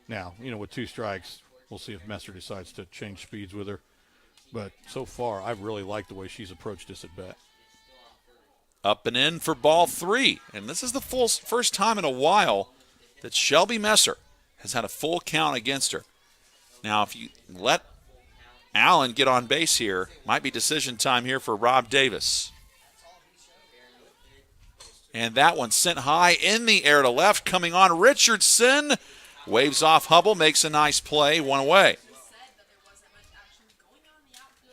Now, with 2 strikes, we'll see if Messer decides to change speeds with her. But so far, I've really liked the way she's approached this at bat. Up and in for ball 3. And this is the first time in a while that Shelby Messer has had a full count against her. Now, if you let Allen get on base here, might be decision time here for Rob Davis. And that one sent high in the air to left, coming on Richardson. Waves off Hubble, makes a nice play, one away.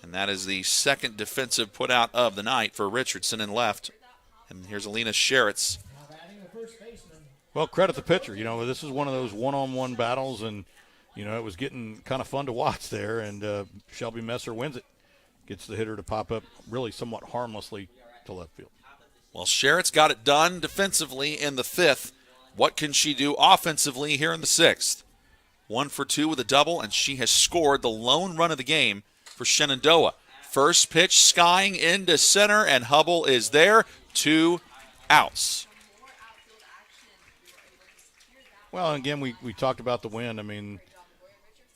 And that is the second defensive put out of the night for Richardson in left. And here's Alina Sheritz. Well, credit the pitcher. This is one of those one-on-one battles, and, it was getting kind of fun to watch there, and Shelby Messer wins it. Gets the hitter to pop up really somewhat harmlessly to left field. Well, Sheritz got it done defensively in the 5th. What can she do offensively here in the 6th? 1 for 2 with a double, and she has scored the lone run of the game for Shenandoah. First pitch skying into center, and Hubble is there. 2 outs. Well, again, we talked about the wind. I mean,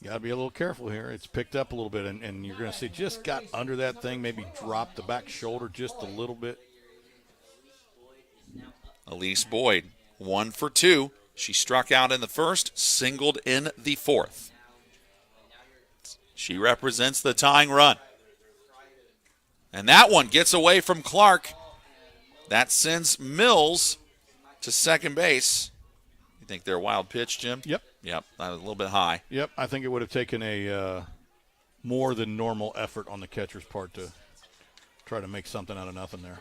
you got to be a little careful here. It's picked up a little bit, and you're going to see just got under that thing, maybe dropped the back shoulder just a little bit. Elise Boyd, 1 for 2. She struck out in the first, singled in the 4th. She represents the tying run. And that one gets away from Clark. That sends Mills to second base. You think they're a wild pitch, Jim? Yep. Yep, that was a little bit high. Yep, I think it would have taken a more than normal effort on the catcher's part to try to make something out of nothing there.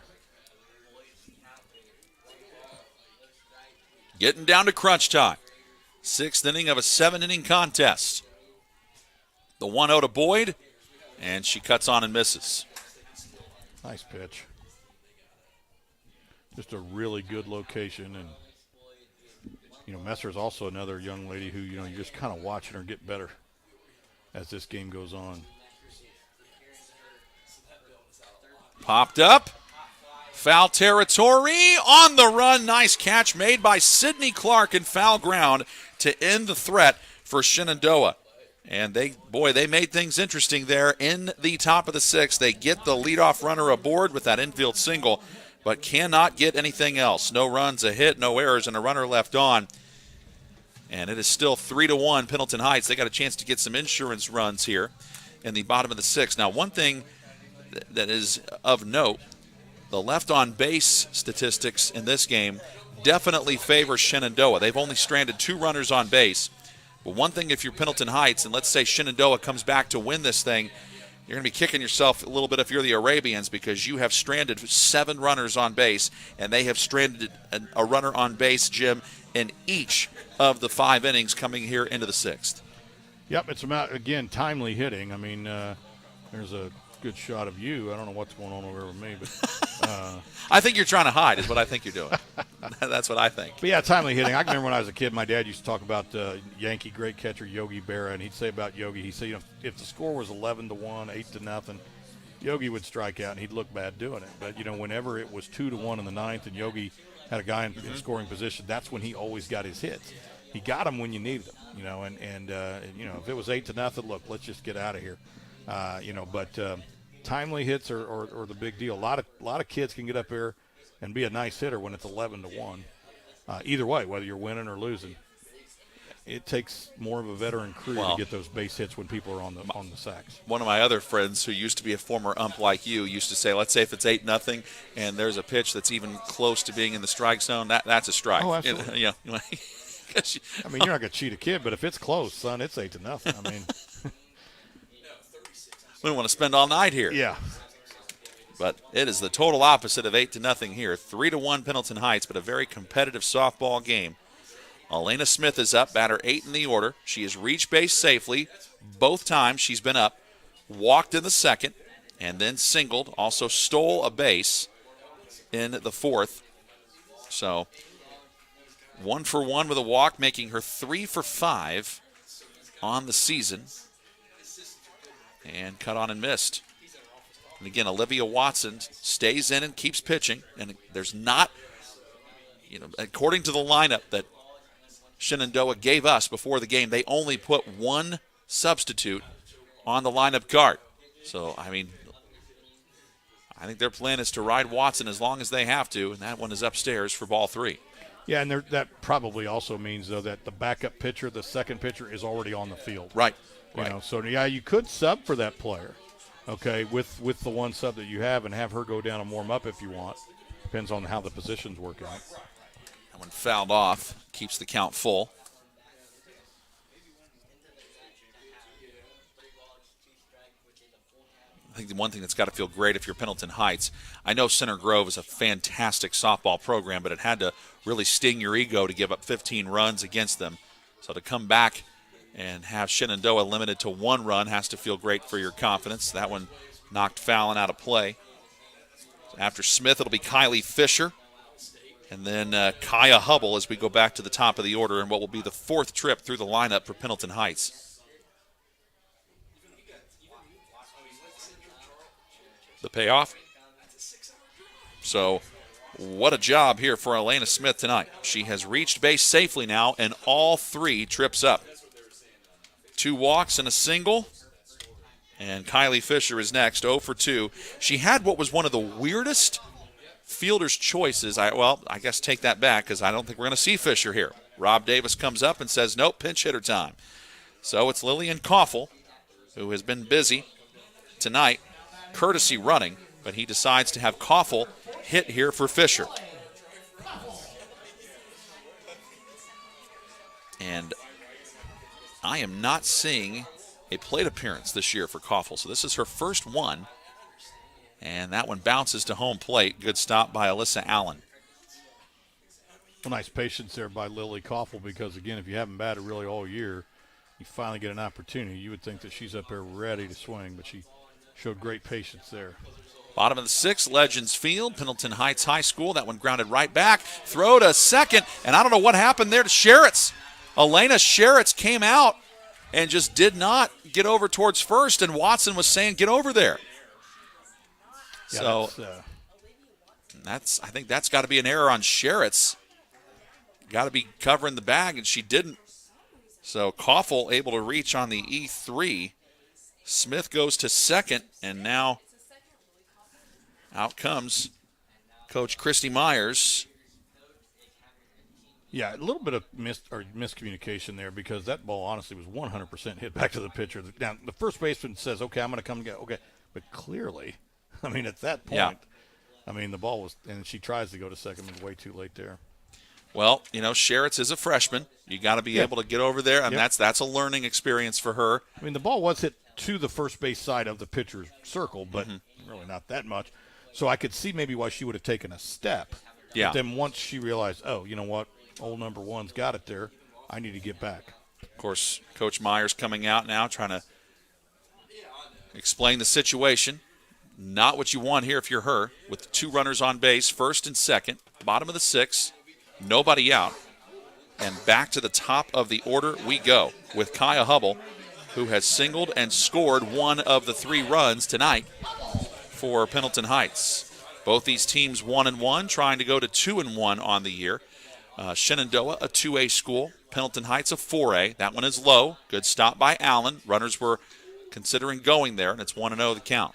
Getting down to crunch time. 6th inning of a 7-inning contest. The 1-0 to Boyd, and she cuts on and misses. Nice pitch. Just a really good location, and Messer is also another young lady who you're just kind of watching her get better as this game goes on. Popped up. Foul territory, on the run. Nice catch made by Sydney Clark in foul ground to end the threat for Shenandoah. And they made things interesting there in the top of the 6th. They get the leadoff runner aboard with that infield single, but cannot get anything else. No runs, a hit, no errors, and a runner left on. And it is still 3-1 Pendleton Heights. They got a chance to get some insurance runs here in the bottom of the 6th. Now, one thing that is of note, the left on base statistics in this game definitely favor Shenandoah. They've only stranded 2 runners on base. But one thing, if you're Pendleton Heights, and let's say Shenandoah comes back to win this thing, You're going to be kicking yourself a little bit if you're the Arabians, because you have stranded 7 runners on base, and they have stranded a runner on base, Jim, in each of the 5 innings coming here into the 6th. Yep, it's about, again, timely hitting. I mean, there's a good shot of you. I don't know what's going on over with me, but I think you're trying to hide is what I think you're doing. That's what I think. But yeah, timely hitting. I can remember when I was a kid, my dad used to talk about Yankee great catcher Yogi Berra, and he'd say about Yogi, he'd say, you know, if the score was 11-1, 8-0, Yogi would strike out, and he'd look bad doing it. But, you know, whenever it was 2-1 in the 9th and Yogi had a guy in scoring position, that's when he always got his hits. He got them when you needed them, you know, and you know, if it was 8-0, look, let's just get out of here. You know, but timely hits are the big deal. A lot of kids can get up there and be a nice hitter when it's 11-1. Either way, whether you're winning or losing, it takes more of a veteran crew to get those base hits when people are on the sacks. One of my other friends who used to be a former ump like you used to say, let's say if it's 8-0 and there's a pitch that's even close to being in the strike zone, that's a strike. Oh, absolutely. Yeah. I mean, you're not going to cheat a kid, but if it's close, son, it's 8-0. I mean, we don't want to spend all night here. Yeah. But it is the total opposite of 8-0 here. 3-1 Pendleton Heights, but a very competitive softball game. Elena Smith is up, batter 8 in the order. She has reached base safely both times she's been up, walked in the 2nd, and then singled, also stole a base in the 4th. So 1 for 1 with a walk, making her 3 for 5 on the season. And cut on and missed. And again, Olivia Watson stays in and keeps pitching. And there's not, you know, according to the lineup that Shenandoah gave us before the game, they only put 1 substitute on the lineup card. So, I mean, I think their plan is to ride Watson as long as they have to, and that one is upstairs for ball 3. Yeah, and that probably also means, though, that the backup pitcher, the second pitcher, is already on the field. Right. You know, so yeah, you could sub for that player, okay, with the 1 sub that you have, and have her go down and warm up if you want. Depends on how the positions work out. That one fouled off, keeps the count full. I think the one thing that's got to feel great if you're Pendleton Heights, I know Center Grove is a fantastic softball program, but it had to really sting your ego to give up 15 runs against them. So to come back and have Shenandoah limited to 1 run has to feel great for your confidence. That one knocked foul and out of play. After Smith, it'll be Kylie Fisher. And then Kaya Hubble as we go back to the top of the order and what will be the 4th trip through the lineup for Pendleton Heights. The payoff. So what a job here for Elena Smith tonight. She has reached base safely now and all 3 trips up. 2 walks and a single. And Kylie Fisher is next, 0 for 2. She had what was one of the weirdest fielder's choices. I guess take that back because I don't think we're going to see Fisher here. Rob Davis comes up and says, nope, pinch hitter time. So it's Lillian Koffel, who has been busy tonight, courtesy running, but he decides to have Koffel hit here for Fisher. And I am not seeing a plate appearance this year for Koffel, so this is her first one. And that one bounces to home plate. Good stop by Alyssa Allen. Well, nice patience there by Lily Koffel because, again, if you haven't batted really all year, you finally get an opportunity. You would think that she's up there ready to swing, but she showed great patience there. Bottom of the 6th, Legends Field, Pendleton Heights High School. That one grounded right back. Throw to second, and I don't know what happened there to Sheritz. Elena Sheritz came out and just did not get over towards first, and Watson was saying, get over there. Yeah, so I think that's got to be an error on Sheritz. Got to be covering the bag, and she didn't. So Koffel able to reach on the E3. Smith goes to second, and now out comes Coach Christy Myers. Yeah, a little bit of miscommunication there because that ball honestly was 100% hit back to the pitcher. Now, the first baseman says, okay, I'm going to come get, okay. But clearly, I mean, at that point, I mean, the ball was, and she tries to go to second, but way too late there. Well, you know, Sheritz is a freshman. You got to be able to get over there, and that's a learning experience for her. I mean, the ball was hit to the first base side of the pitcher's circle, but really not that much. So I could see maybe why she would have taken a step. Yeah. But then once she realized, oh, you know what, old number one's got it there, I need to get back. Of course, Coach Myers coming out now trying to explain the situation. Not what you want here if you're her, with 2 runners on base, first and second, bottom of the 6th, nobody out. And back to the top of the order we go with Kaya Hubble, who has singled and scored 1 of the 3 runs tonight for Pendleton Heights. Both these teams 1-1, trying to go to 2-1 on the year. Shenandoah, a 2A school. Pendleton Heights, a 4A. That one is low. Good stop by Allen. Runners were considering going there, and it's 1-0 the count.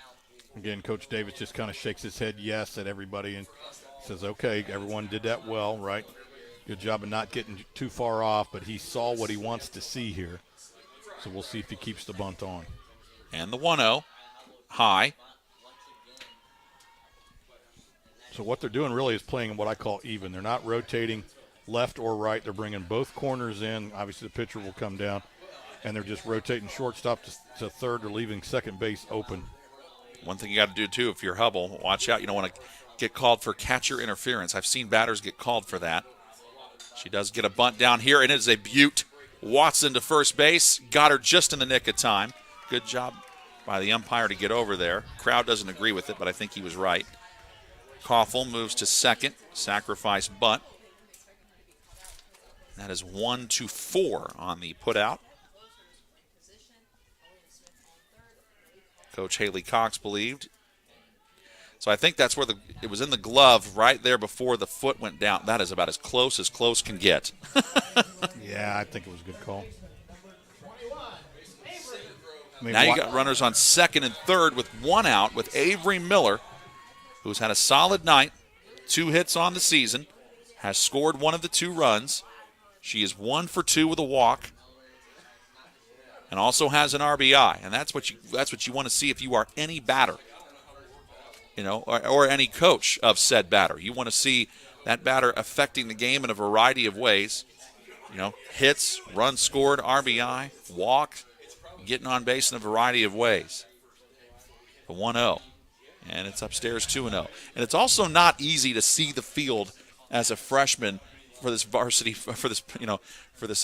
Again, Coach Davis just kind of shakes his head yes at everybody and says, okay, everyone did that well, right? Good job of not getting too far off, but he saw what he wants to see here. So we'll see if he keeps the bunt on. And the 1-0, high. So what they're doing really is playing what I call even. They're not rotating left or right. They're bringing both corners in. Obviously, the pitcher will come down. And they're just rotating shortstop to third or leaving second base open. One thing you got to do, too, if you're Hubble, watch out. You don't want to get called for catcher interference. I've seen batters get called for that. She does get a bunt down here, and it is a beaut. Watson to first base. Got her just in the nick of time. Good job by the umpire to get over there. Crowd doesn't agree with it, but I think he was right. Koffel moves to second. Sacrifice bunt. That is 1-4 on the putout. Coach Haley Cox believed. So I think that's where it was in the glove right there before the foot went down. That is about as close can get. Yeah, I think it was a good call. Now you got runners on second and third with 1 out with Avery Miller, who's had a solid night, 2 hits on the season, has scored 1 of the 2 runs. She is 1 for 2 with a walk, and also has an RBI. And that's what you want to see if you are any batter, or any coach of said batter. You want to see that batter affecting the game in a variety of ways. Hits, runs scored, RBI, walk, getting on base in a variety of ways. The 1-0. And it's upstairs 2-0. And it's also not easy to see the field as a freshman for this varsity, for this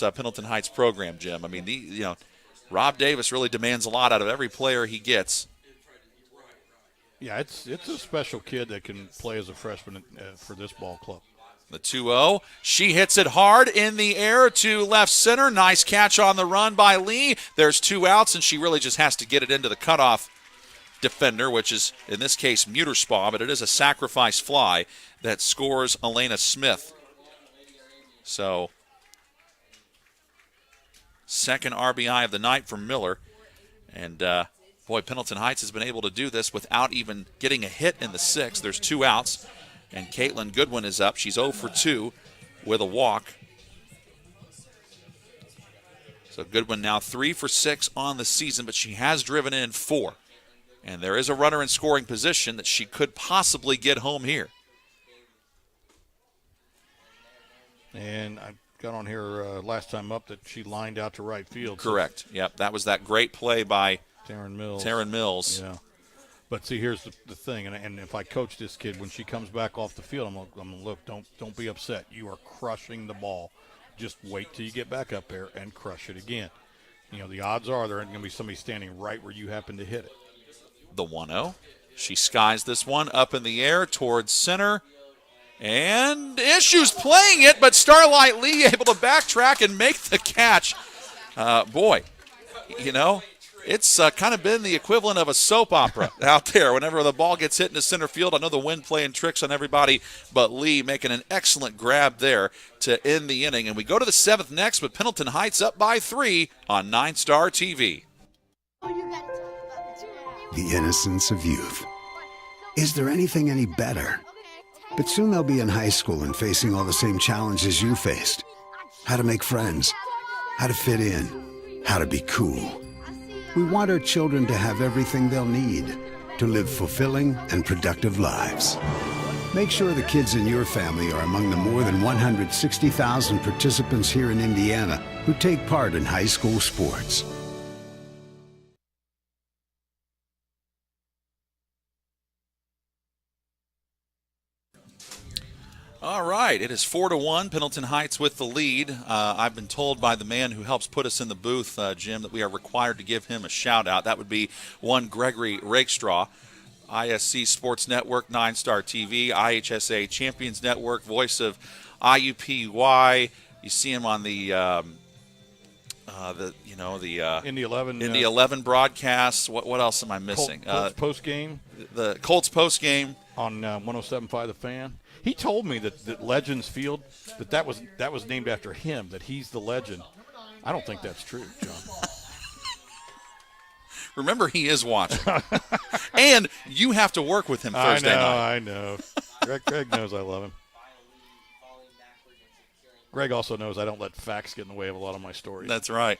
Pendleton Heights program, Jim. I mean, Rob Davis really demands a lot out of every player he gets. Yeah, it's a special kid that can play as a freshman for this ball club. The 2-0. She hits it hard in the air to left center. Nice catch on the run by Lee. There's 2 outs, and she really just has to get it into the cutoff defender, which is, in this case, Muterspaw, but it is a sacrifice fly that scores Elena Smith. So, second RBI of the night for Miller. And, Pendleton Heights has been able to do this without even getting a hit in the 6th. There's 2 outs, and Caitlin Goodwin is up. She's 0 for 2 with a walk. So Goodwin now 3 for 6 on the season, but she has driven in 4. And there is a runner in scoring position that she could possibly get home here. And I got on here last time up that she lined out to right field. Correct. Yep, that was that great play by Taryn Mills. Yeah. But see, here's the thing, and if I coach this kid, when she comes back off the field, I'm going to look, don't be upset. You are crushing the ball. Just wait till you get back up there and crush it again. The odds are there ain't going to be somebody standing right where you happen to hit it. The 1-0. She skies this one up in the air towards center. And Issues playing it, but Starlight Lee able to backtrack and make the catch. It's kind of been the equivalent of a soap opera out there. Whenever the ball gets hit into center field, I know the wind playing tricks on everybody, but Lee making an excellent grab there to end the inning. And we go to the 7th next with Pendleton Heights up by 3 on 9 Star TV. The innocence of youth. Is there anything any better? But soon they'll be in high school and facing all the same challenges you faced. How to make friends, how to fit in, how to be cool. We want our children to have everything they'll need to live fulfilling and productive lives. Make sure the kids in your family are among the more than 160,000 participants here in Indiana who take part in high school sports. All right, it is 4-1. Pendleton Heights with the lead. I've been told by the man who helps put us in the booth, Jim, that we are required to give him a shout-out. That would be one Gregory Rakestraw. ISC Sports Network, 9-Star TV, IHSAA Champions Network, voice of IUPUI. You see him on the Indy 11. Indy 11 broadcasts. What else am I missing? Colts post game. The Colts post game on 107.5 The Fan. He told me that Legends Field that was named after him. That he's the legend. I don't think that's true, John. Remember, he is watching, and you have to work with him Thursday night. I know. Greg knows I love him. Greg also knows I don't let facts get in the way of a lot of my stories. That's right.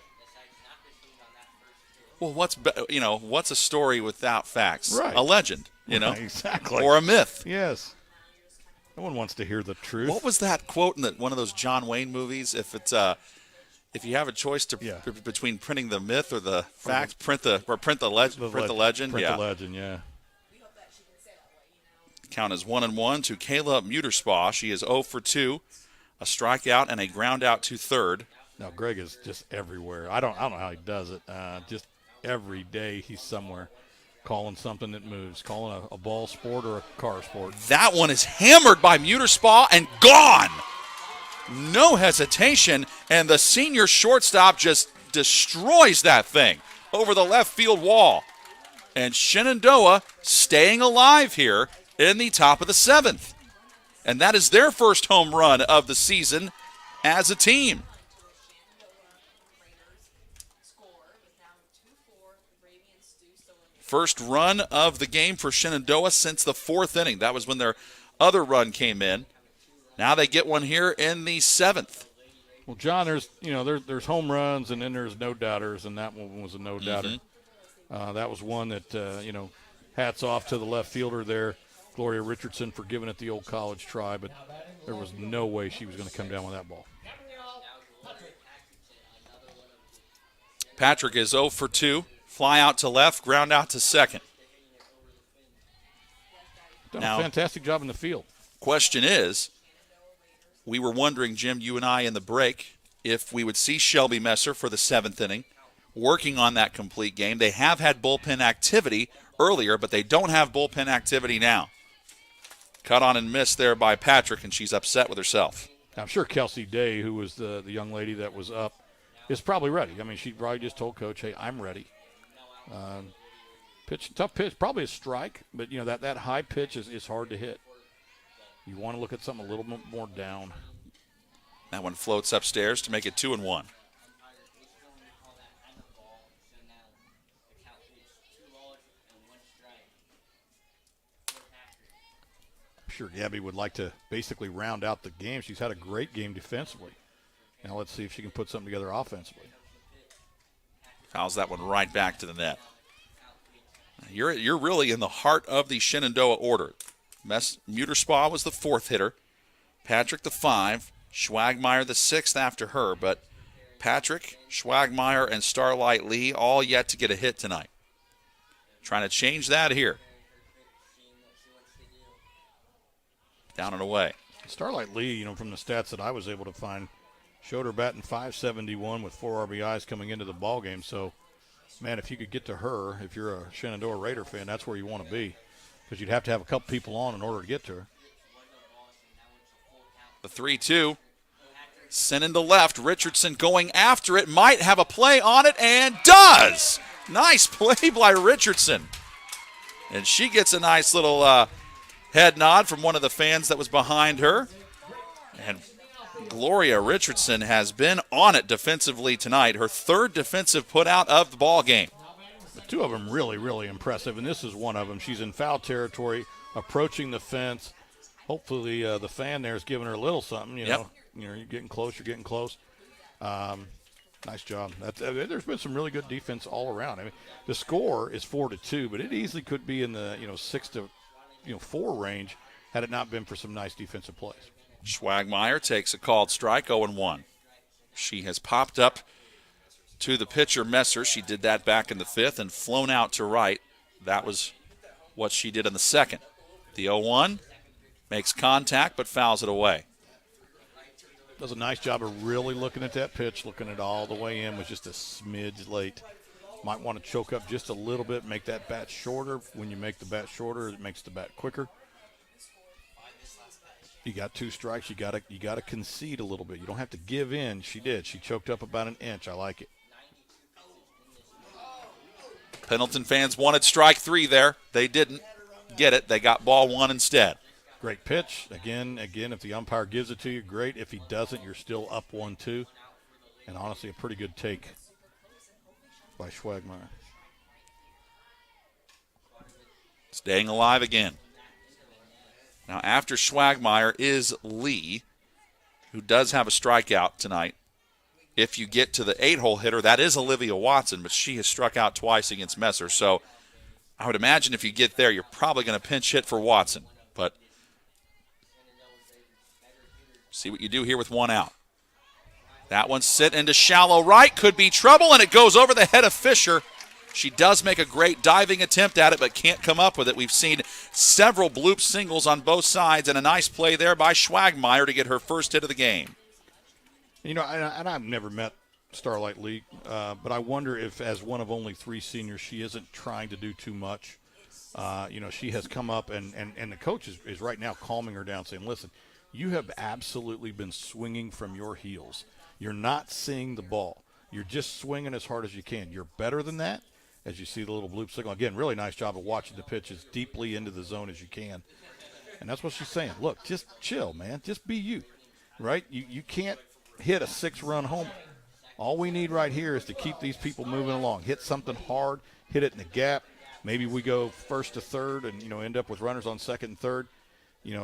Well, what's a story without facts? Right. A legend, Right, exactly. or a myth. Yes. No one wants to hear the truth. What was that quote in one of those John Wayne movies? If you have a choice between printing the myth or the fact, print the legend. Print the legend. Print the legend. Yeah. Count is 1-1 to Kayla Muterspaw. She is 0 for 2, a strikeout and a ground out to third. Now Greg is just everywhere. I don't know how he does it. Just every day he's somewhere, calling something that moves, calling a ball sport or a car sport. That one is hammered by Muterspaw and gone. No hesitation, and the senior shortstop just destroys that thing over the left field wall. And Shenandoah staying alive here in the top of the 7th. And that is their first home run of the season as a team. First run of the game for Shenandoah since the 4th inning. That was when their other run came in. Now they get one here in the 7th. Well, John, there's home runs and then there's no doubters, and that one was a no doubter. That was one that hats off to the left fielder there, Gloria Richardson, for giving it the old college try, but there was no way she was going to come down with that ball. Patrick is 0 for 2. Fly out to left, ground out to second. Done a fantastic job in the field. Question is, we were wondering, Jim, you and I in the break, if we would see Shelby Messer for the 7th inning, working on that complete game. They have had bullpen activity earlier, but they don't have bullpen activity now. Cut on and missed there by Patrick, and she's upset with herself. I'm sure Kelsey Day, who was the young lady that was up, is probably ready. I mean, she probably just told Coach, hey, I'm ready. Tough pitch, probably a strike, but, that high pitch is hard to hit. You want to look at something a little more down. That one floats upstairs to make it 2-1. I'm sure Gabby would like to basically round out the game. She's had a great game defensively. Now let's see if she can put something together offensively. Fouls that one right back to the net. You're really in the heart of the Shenandoah order. Muterspaw was the 4th hitter. Patrick the 5. Schwagmeyer the 6th after her. But Patrick, Schwagmeyer, and Starlight Lee all yet to get a hit tonight. Trying to change that here. Down and away. Starlight Lee, from the stats that I was able to find, showed her batting .571 with 4 RBIs coming into the ball game. So, man, if you could get to her, if you're a Shenandoah Raider fan, that's where you want to be, because you'd have to have a couple people on in order to get to her. The 3-2. Sent to left. Richardson going after it. Might have a play on it, and does. Nice play by Richardson. And she gets a nice little head nod from one of the fans that was behind her. And Gloria Richardson has been on it defensively tonight. Her 3rd defensive putout of the ball game. The 2 of them really, really impressive, and this is one of them. She's in foul territory, approaching the fence. Hopefully the fan there is giving her a little something. You're getting close. You're getting close. Nice job. There's been some really good defense all around. I mean, the score is 4-2, but it easily could be in the 6-4 range had it not been for some nice defensive plays. Schwagmeyer takes a called strike, 0-1. She has popped up to the pitcher, Messer. She did that back in the 5th and flown out to right. That was what she did in the 2nd. The 0-1, Makes contact but fouls it away. Does a nice job of really looking at that pitch, looking at all the way in, was just a smidge late. Might want to choke up just a little bit, make that bat shorter. When you make the bat shorter, it makes the bat quicker. You got 2 strikes. You gotta concede a little bit. You don't have to give in. She did. She choked up about an inch. I like it. Pendleton fans wanted strike 3 there. They didn't get it. They got ball 1 instead. Great pitch. Again, if the umpire gives it to you, great. If he doesn't, you're still up 1-2. And honestly, a pretty good take by Schwagmeyer. Staying alive again. Now, after Schwagmeyer is Lee, who does have a strikeout tonight. If you get to the 8-hole hitter, that is Olivia Watson, but she has struck out twice against Messer. So I would imagine if you get there, you're probably going to pinch hit for Watson. But see what you do here with 1 out. That one sit into shallow right. Could be trouble, and it goes over the head of Fisher. She does make a great diving attempt at it, but can't come up with it. We've seen several bloop singles on both sides, and a nice play there by Schwagmeyer to get her first hit of the game. You know, and I've never met Starlight Lee, but I wonder if, as one of only 3 seniors, she isn't trying to do too much. You know, she has come up, and the coach is right now calming her down, saying, listen, you have absolutely been swinging from your heels. You're not seeing the ball. You're just swinging as hard as you can. You're better than that. As you see the little bloop signal. Again, really nice job of watching the pitch as deeply into the zone as you can. And that's what she's saying. Look, just chill, man. Just be you, right? You can't hit a 6-run homer. All we need right here is to keep these people moving along. Hit something hard, hit it in the gap. Maybe we go first to third and, end up with runners on second and third.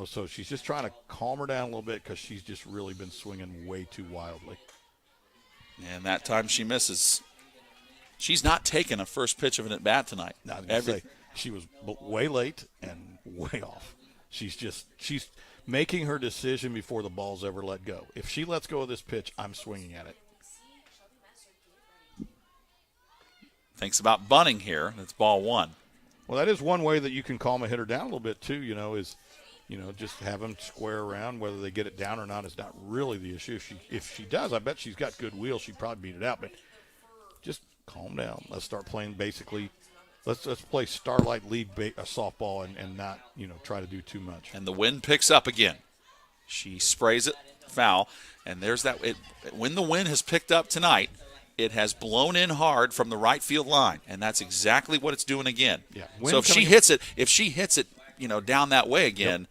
So she's just trying to calm her down a little bit because she's just really been swinging way too wildly. And that time she misses. She's not taking a first pitch of an at-bat tonight. No, I was going to say, she was way late and way off. She's making her decision before the ball's ever let go. If she lets go of this pitch, I'm swinging at it. Thinks about bunting here. That's ball 1. Well, that is one way that you can calm a hitter down a little bit, too, is just have them square around. Whether they get it down or not is not really the issue. If she does, I bet she's got good wheel. She'd probably beat it out, but just calm down. Let's start playing basically. Let's play Starlight lead a softball and not try to do too much. And the wind picks up again. She sprays it foul, and there's that. When the wind has picked up tonight, it has blown in hard from the right field line, and that's exactly what it's doing again. Yeah. So if she hits it, down that way again,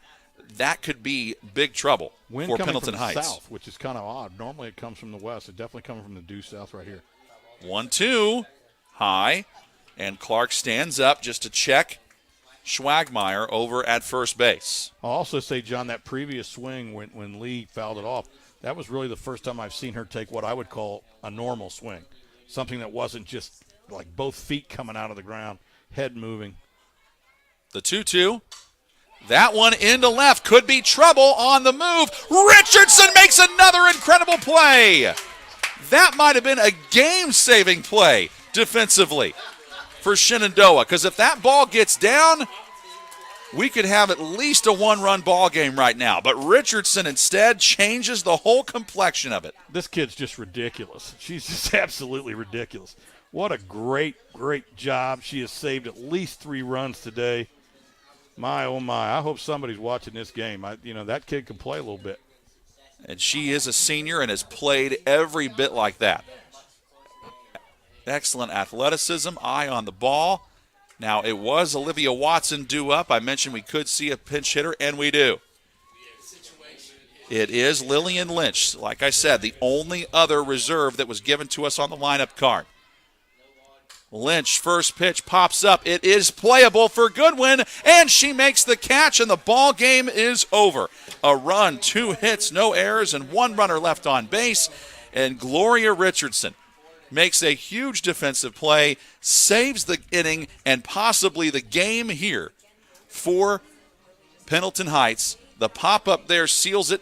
that could be big trouble wind for coming Pendleton from Heights. The south, which is kind of odd. Normally it comes from the west. It's definitely coming from the due south right here. 1-2, high, and Clark stands up just to check Schwagmeyer over at first base. I'll also say, John, that previous swing when Lee fouled it off, that was really the first time I've seen her take what I would call a normal swing, something that wasn't just like both feet coming out of the ground, head moving. The 2-2. That one into left. Could be trouble on the move. Richardson makes another incredible play. That might have been a game-saving play defensively for Shenandoah, because if that ball gets down, we could have at least a 1-run ball game right now. But Richardson instead changes the whole complexion of it. This kid's just ridiculous. She's just absolutely ridiculous. What a great, great job. She has saved at least 3 runs today. My, oh, my. I hope somebody's watching this game. That kid can play a little bit. And she is a senior and has played every bit like that. Excellent athleticism, eye on the ball. Now, it was Olivia Watson due up. I mentioned we could see a pinch hitter, and we do. It is Lillian Lynch. Like I said, the only other reserve that was given to us on the lineup card. Lynch, first pitch pops up. It is playable for Goodwin, and she makes the catch, and the ball game is over. A run, 2 hits, no errors, and 1 runner left on base. And Gloria Richardson makes a huge defensive play, saves the inning and possibly the game here for Pendleton Heights. The pop-up there seals it.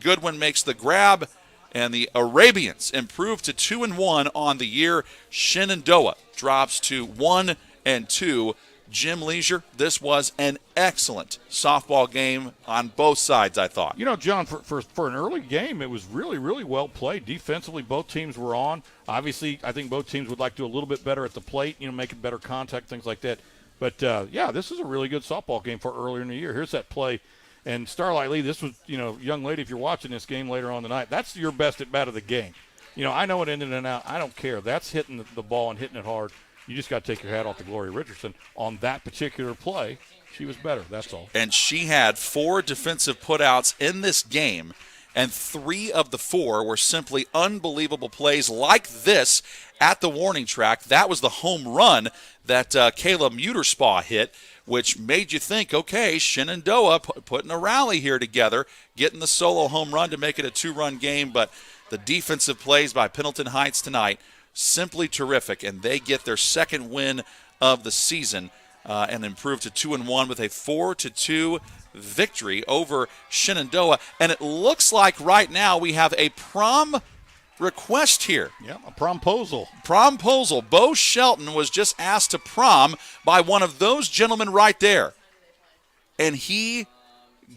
Goodwin makes the grab, and the Arabians improve to 2-1 on the year. Shenandoah drops to 1-2. Jim Leisure, this was an excellent softball game on both sides, I thought. You know, John, for an early game, it was really, really well played. Defensively, both teams were on. Obviously, I think both teams would like to do a little bit better at the plate, making better contact, things like that. But, yeah, this is a really good softball game for earlier in the year. Here's that play. And Starlight Lee, this was, young lady, if you're watching this game later on tonight, that's your best at bat of the game. I know it ended in and out. I don't care. That's hitting the ball and hitting it hard. You just got to take your hat off to Gloria Richardson. On that particular play, she was better. That's all. And she had 4 defensive putouts in this game, and 3 of the 4 were simply unbelievable plays like this at the warning track. That was the home run that Kayla Muterspaw hit, which made you think, okay, Shenandoah putting a rally here together, getting the solo home run to make it a 2-run game. But the defensive plays by Pendleton Heights tonight, simply terrific, and they get their second win of the season and improve to 2-1 with a 4-2 victory over Shenandoah. And it looks like right now we have a prom request here. Yeah, a promposal. Promposal. Bo Shelton was just asked to prom by one of those gentlemen right there. And he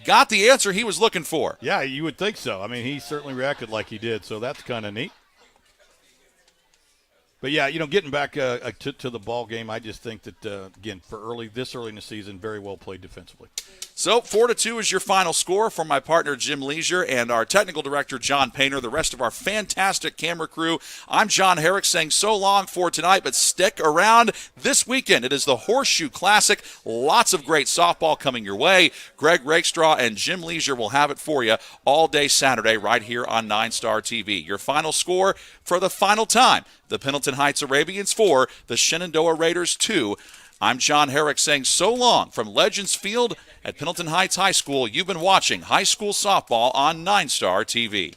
got the answer he was looking for. Yeah, you would think so. I mean, he certainly reacted like he did, so that's kind of neat. But, yeah, getting back to the ball game, I just think that, again, this early in the season, very well played defensively. So 4-2 is your final score from my partner Jim Leisure and our technical director John Painter, the rest of our fantastic camera crew. I'm John Herrick saying so long for tonight, but stick around this weekend. It is the Horseshoe Classic. Lots of great softball coming your way. Greg Rakestraw and Jim Leisure will have it for you all day Saturday right here on 9 Star TV. Your final score for the final time, the Pendleton Heights Arabians 4, the Shenandoah Raiders 2. I'm John Herrick saying so long from Legends Field at Pendleton Heights High School. You've been watching high school softball on 9 Star TV.